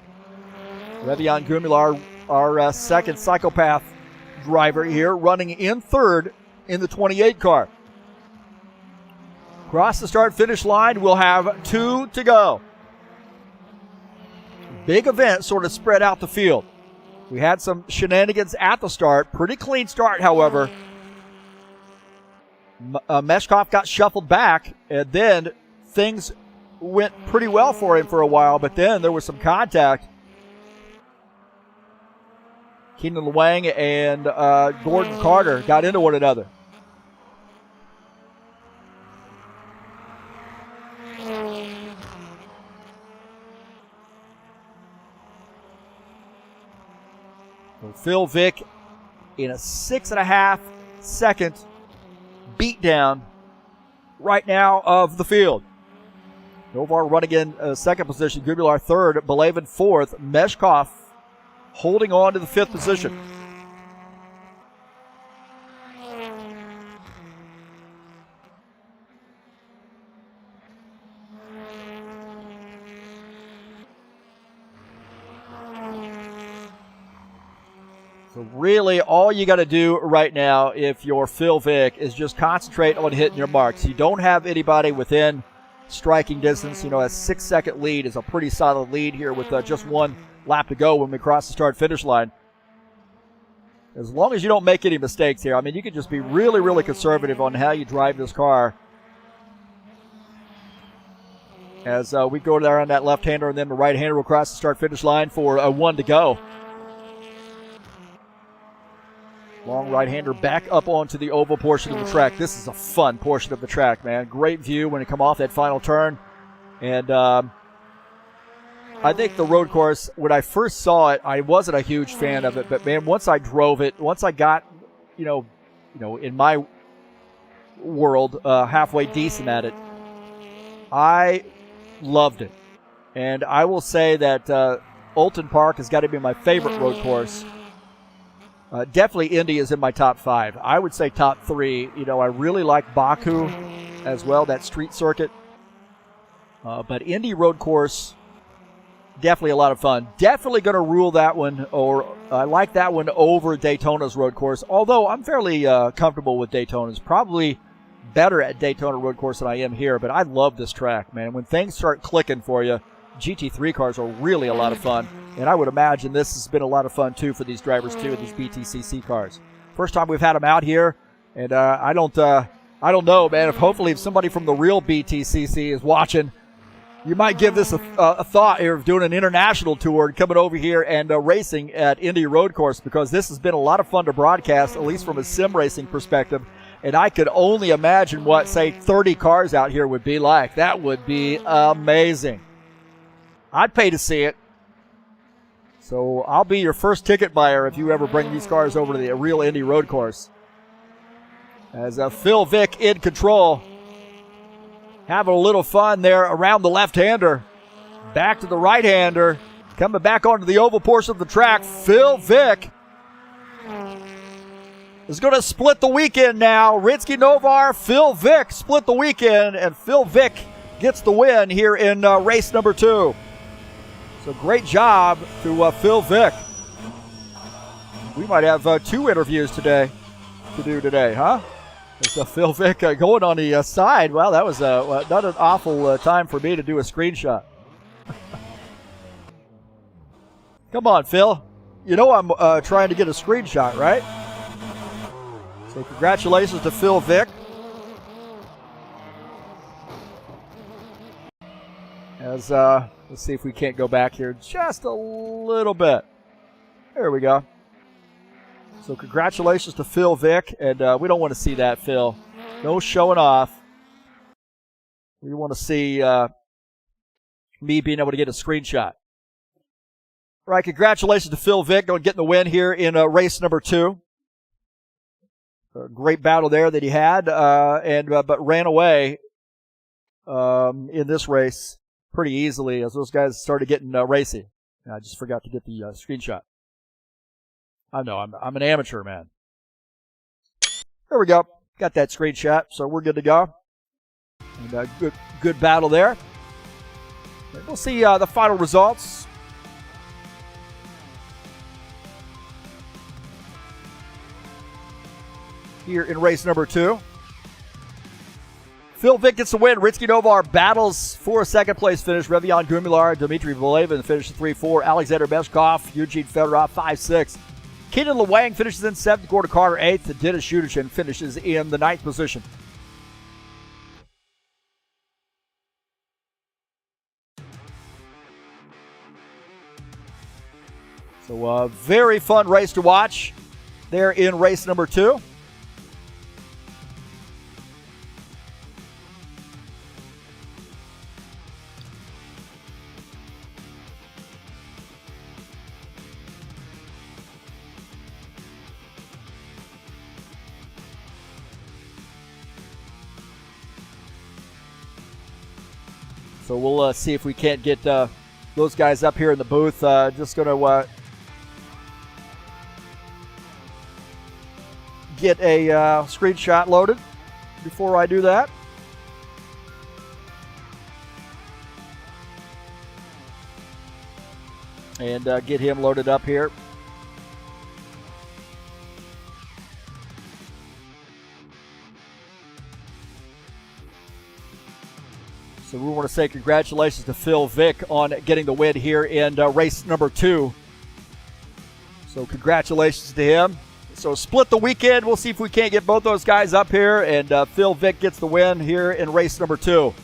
A: Revian Gumular, our second psychopath driver here, running in third in the 28 car. Across the start-finish line, we'll have 2 to go. Big event sort of spread out the field. We had some shenanigans at the start. Pretty clean start, however. Meshkov got shuffled back, and then things went pretty well for him for a while, but then there was some contact. Keenan Wang and Gordon Carter got into one another. So Phil Vick in a 6.5 second beatdown right now of the field. Novar running in second position, Gumular third, Belavin fourth, Meshkov holding on to the 5th position. So really all you got to do right now if you're Phil Vick is just concentrate on hitting your marks. You don't have anybody within striking distance. You know, a 6-second lead is a pretty solid lead here with just one lap to go when we cross the start-finish line. As long as you don't make any mistakes here, I mean, you can just be really, really conservative on how you drive this car. As we go there on that left-hander, and then the right-hander will cross the start-finish line for a 1 to go. Long right-hander back up onto the oval portion of the track. This is a fun portion of the track, man. Great view when you come off that final turn. And I think the road course, when I first saw it, I wasn't a huge fan of it. But, man, once I drove it, once I got, you know, in my world, halfway decent at it, I loved it. And I will say that Alton Park has got to be my favorite road course. Definitely Indy is in my top 5. I would say top 3. You know, I really like Baku as well, that street circuit. But Indy road course, definitely a lot of fun. Definitely going to rule that one, or I like that one over Daytona's road course. Although I'm fairly comfortable with Daytona's. Probably better at Daytona road course than I am here. But I love this track, man. When things start clicking for you, GT3 cars are really a lot of fun. And I would imagine this has been a lot of fun, too, for these drivers, too, these BTCC cars. First time we've had them out here, and I don't know, man, if somebody from the real BTCC is watching, you might give this a thought here of doing an international tour and coming over here and racing at Indy Road Course, because this has been a lot of fun to broadcast, at least from a sim racing perspective. And I could only imagine what, say, 30 cars out here would be like. That would be amazing. I'd pay to see it. So I'll be your first ticket buyer if you ever bring these cars over to the real Indy road course. As Phil Vick in control. Having a little fun there around the left-hander. Back to the right-hander. Coming back onto the oval portion of the track. Phil Vick is going to split the weekend now. Ritsky Novar, Phil Vick split the weekend. And Phil Vick gets the win here in race number 2. So great job to Phil Vick. We might have 2 interviews to do today, huh? It's Phil Vick going on the side. Well, that was not an awful time for me to do a screenshot. Come on, Phil. You know I'm trying to get a screenshot, right? So congratulations to Phil Vick. As let's see if we can't go back here just a little bit. There we go. So congratulations to Phil Vick, and we don't want to see that, Phil. No showing off. We want to see me being able to get a screenshot. All right, congratulations to Phil Vick on getting the win here in race number 2. A great battle there that he had, but ran away in this race. pretty easily as those guys started getting racy. I just forgot to get the screenshot. I know, I'm an amateur, man. There we go. Got that screenshot, so we're good to go. And good battle there. We'll see the final results. Here in race number 2. Phil Vick gets the win. Ritsky Novar battles for a second place finish. Revian Gumilar, Dmitry Volevin finishes 3-4. Alexander Meshkov, Eugene Fedorov 5-6. Keenan Lewang finishes in 7th. Gordon Carter 8th. Dennis Shudichin finishes in the 9th position. So a very fun race to watch there in race number 2. So we'll see if we can't get those guys up here in the booth. Just going to get a screenshot loaded before I do that. And get him loaded up here. So we want to say congratulations to Phil Vick on getting the win here in race number 2. So congratulations to him. So split the weekend. We'll see if we can't get both those guys up here. And Phil Vick gets the win here in race number 2.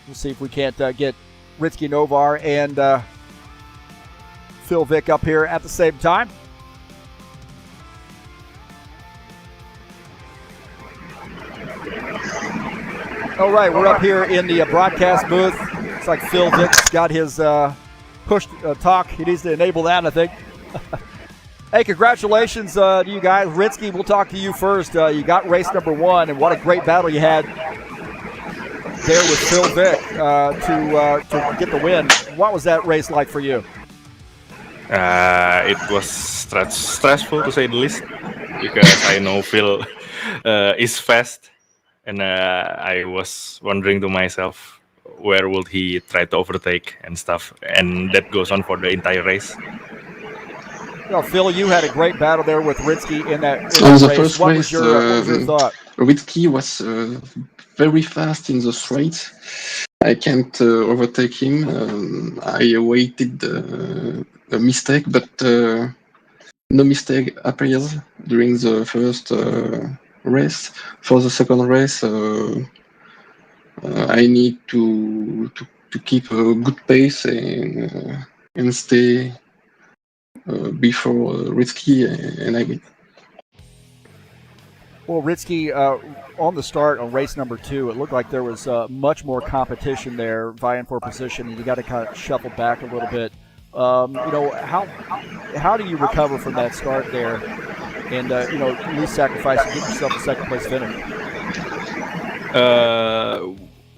A: We'll see if we can't get Ritsky Novar and Phil Vick up here at the same time. All right, we're up here in the broadcast booth. Looks like Phil Vick's got his push talk. He needs to enable that, I think. Hey, congratulations to you guys. Ritsky, we'll talk to you first. You got race number 1, and what a great battle you had there with Phil Vick to get the win. What was that race like for you?
C: It was stressful to say the least, because I know Phil is fast, and I was wondering to myself, where would he try to overtake and stuff, and that goes on for the entire race.
A: Well, Phil, you had a great battle there with Ritsky in that race.
D: First
A: what
D: race,
A: was your thought?
D: Ritsky was very fast in the straight. I can't overtake him. I awaited a mistake, but no mistake appears during the first race. For the second race, I need to keep a good pace and stay before Ritsky, and I win.
A: Well, Ritsky, on the start on race number 2, it looked like there was much more competition there, vying for position, and you got to kind of shuffle back a little bit. How do you recover from that start there, and at least sacrifice and get yourself a second place finish?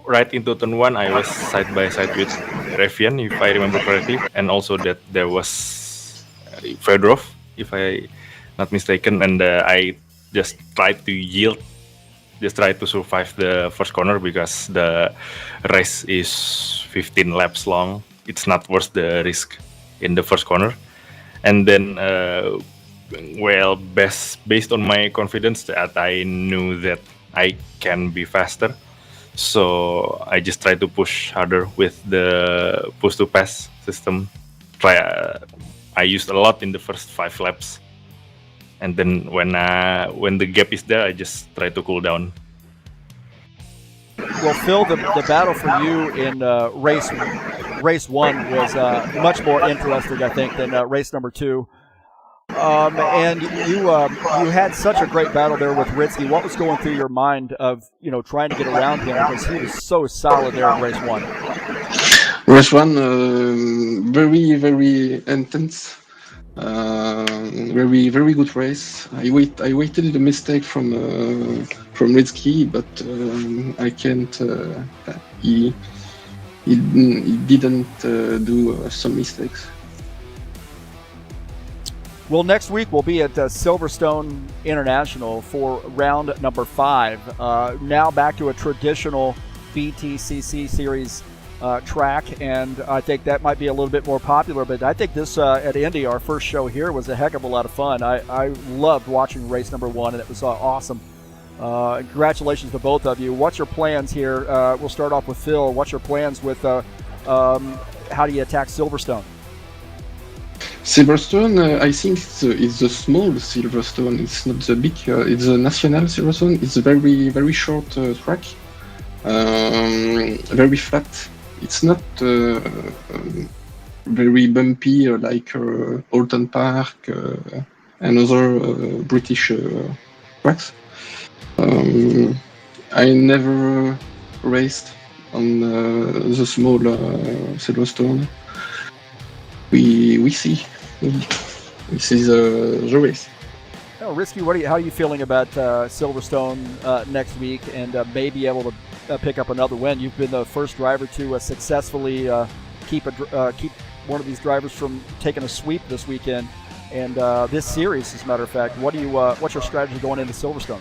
C: Right into turn 1, I was side by side with Revian, if I remember correctly, and also that there was Fedorov, if I not mistaken, and I just tried to yield, just tried to survive the first corner because the race is 15 laps long. It's not worth the risk in the first corner. And then, based on my confidence that I knew that I can be faster, so I just tried to push harder with the push-to-pass system. I used a lot in the first 5 laps. And then when the gap is there, I just try to cool down.
A: Well, Phil, the battle for you in race 1 was much more interesting, I think, than race number 2. And you had such a great battle there with Ritsky. What was going through your mind of trying to get around him, because he was so solid there in race 1?
D: Race 1, very, very intense. Very very good race. I waited the mistake from Ridsky, but I can't. He didn't do some mistakes.
A: Well, next week we'll be at Silverstone International for round number 5. Now back to a traditional BTCC series track, and I think that might be a little bit more popular. But I think this at Indy, our first show here, was a heck of a lot of fun. I loved watching race number 1, and it was awesome. Congratulations to both of you. What's your plans here? We'll start off with Phil. What's your plans with how do you attack Silverstone?
D: Silverstone, I think it's a small Silverstone. It's not the big. It's a national Silverstone. It's a very very short track, very flat. It's not very bumpy like Alton Park and other British tracks. I never raced on the small Silverstone. We see. This is the race.
A: Oh, Risky, how are you feeling about Silverstone next week and may be able to pick up another win? You've been the first driver to successfully keep one of these drivers from taking a sweep this weekend and this series, as a matter of fact. What's your strategy going into Silverstone?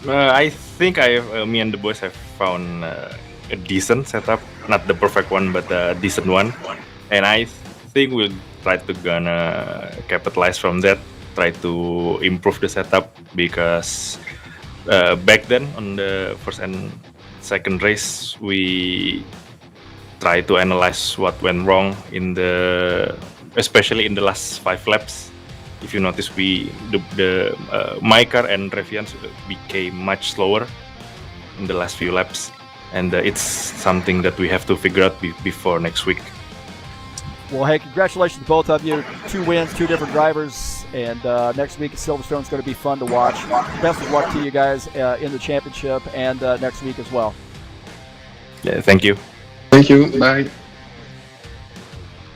C: I think me and the boys have found a decent setup, not the perfect one, but a decent one, and I think we'll try to gonna capitalize from that, try to improve the setup, because back then on the first and second race we try to analyze what went wrong especially in the last 5 laps. If you notice, my car and Revian's became much slower in the last few laps, and it's something that we have to figure out before next week.
A: Well, hey, congratulations to both of you. 2 wins, 2 different drivers, and next week at Silverstone is going to be fun to watch. Best of luck to you guys in the championship and next week as well.
C: Yeah, thank you.
D: Thank you. Bye.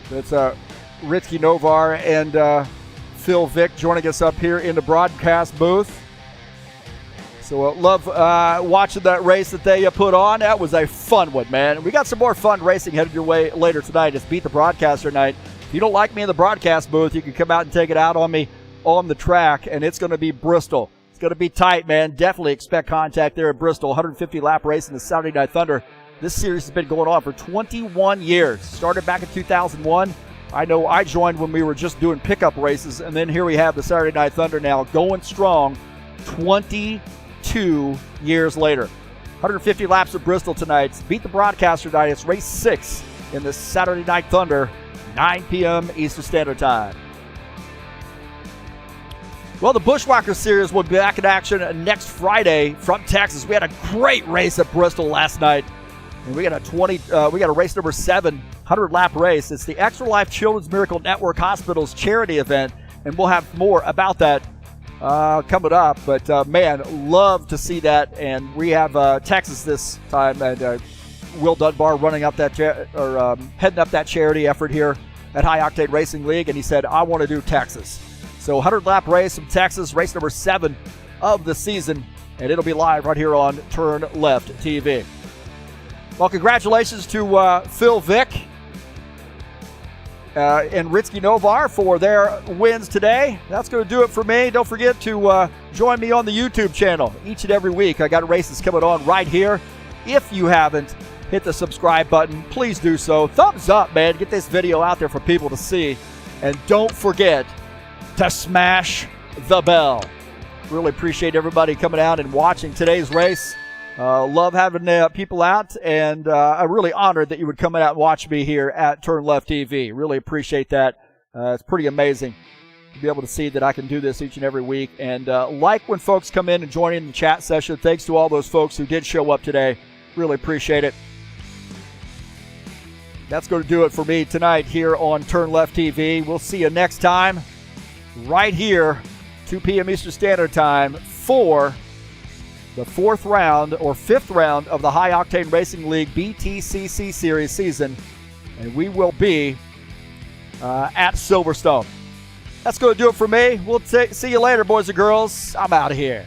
A: That's Ricky Novar and Phil Vick joining us up here in the broadcast booth. So love watching that race that they put on. That was a fun one, man. We got some more fun racing headed your way later tonight. It's Beat the Broadcaster night. If you don't like me in the broadcast booth, you can come out and take it out on me on the track, and it's going to be Bristol. It's going to be tight, man. Definitely expect contact there at Bristol. 150-lap race in the Saturday Night Thunder. This series has been going on for 21 years. Started back in 2001. I know I joined when we were just doing pickup races, and then here we have the Saturday Night Thunder now going strong 22 years later. 150 laps at Bristol tonight. Beat the Broadcaster night. It's race 6 in the Saturday Night Thunder, 9 p.m. Eastern Standard Time. Well, the Bushwhacker Series will be back in action next Friday from Texas. We had a great race at Bristol last night, and we got a race number 7, 100-lap race. It's the Extra Life Children's Miracle Network Hospital's charity event, and we'll have more about that coming up. But man, love to see that. And we have Texas this time, and Will Dunbar running up that heading up that charity effort here at High Octane Racing League, and he said, I want to do Texas. So 100-lap race from Texas, race number 7 of the season, and it'll be live right here on TurnLeft TV. Well, congratulations to Phil Vick and Ricky Novar for their wins today. That's going to do it for me. Don't forget to join me on the YouTube channel each and every week. I got races coming on right here. If you haven't hit the subscribe button, please do so. Thumbs up, man. Get this video out there for people to see. And don't forget to smash the bell. Really appreciate everybody coming out and watching today's race. Love having people out, and I'm really honored that you would come out and watch me here at TurnLeft TV. Really appreciate that. It's pretty amazing to be able to see that I can do this each and every week. And like when folks come in and join in the chat session. Thanks to all those folks who did show up today. Really appreciate it. That's going to do it for me tonight here on TurnLeft TV. We'll see you next time right here, 2 p.m. Eastern Standard Time, for the 4th round or 5th round of the High Octane Racing League BTCC Series season. And we will be at Silverstone. That's going to do it for me. We'll see you later, boys and girls. I'm out of here.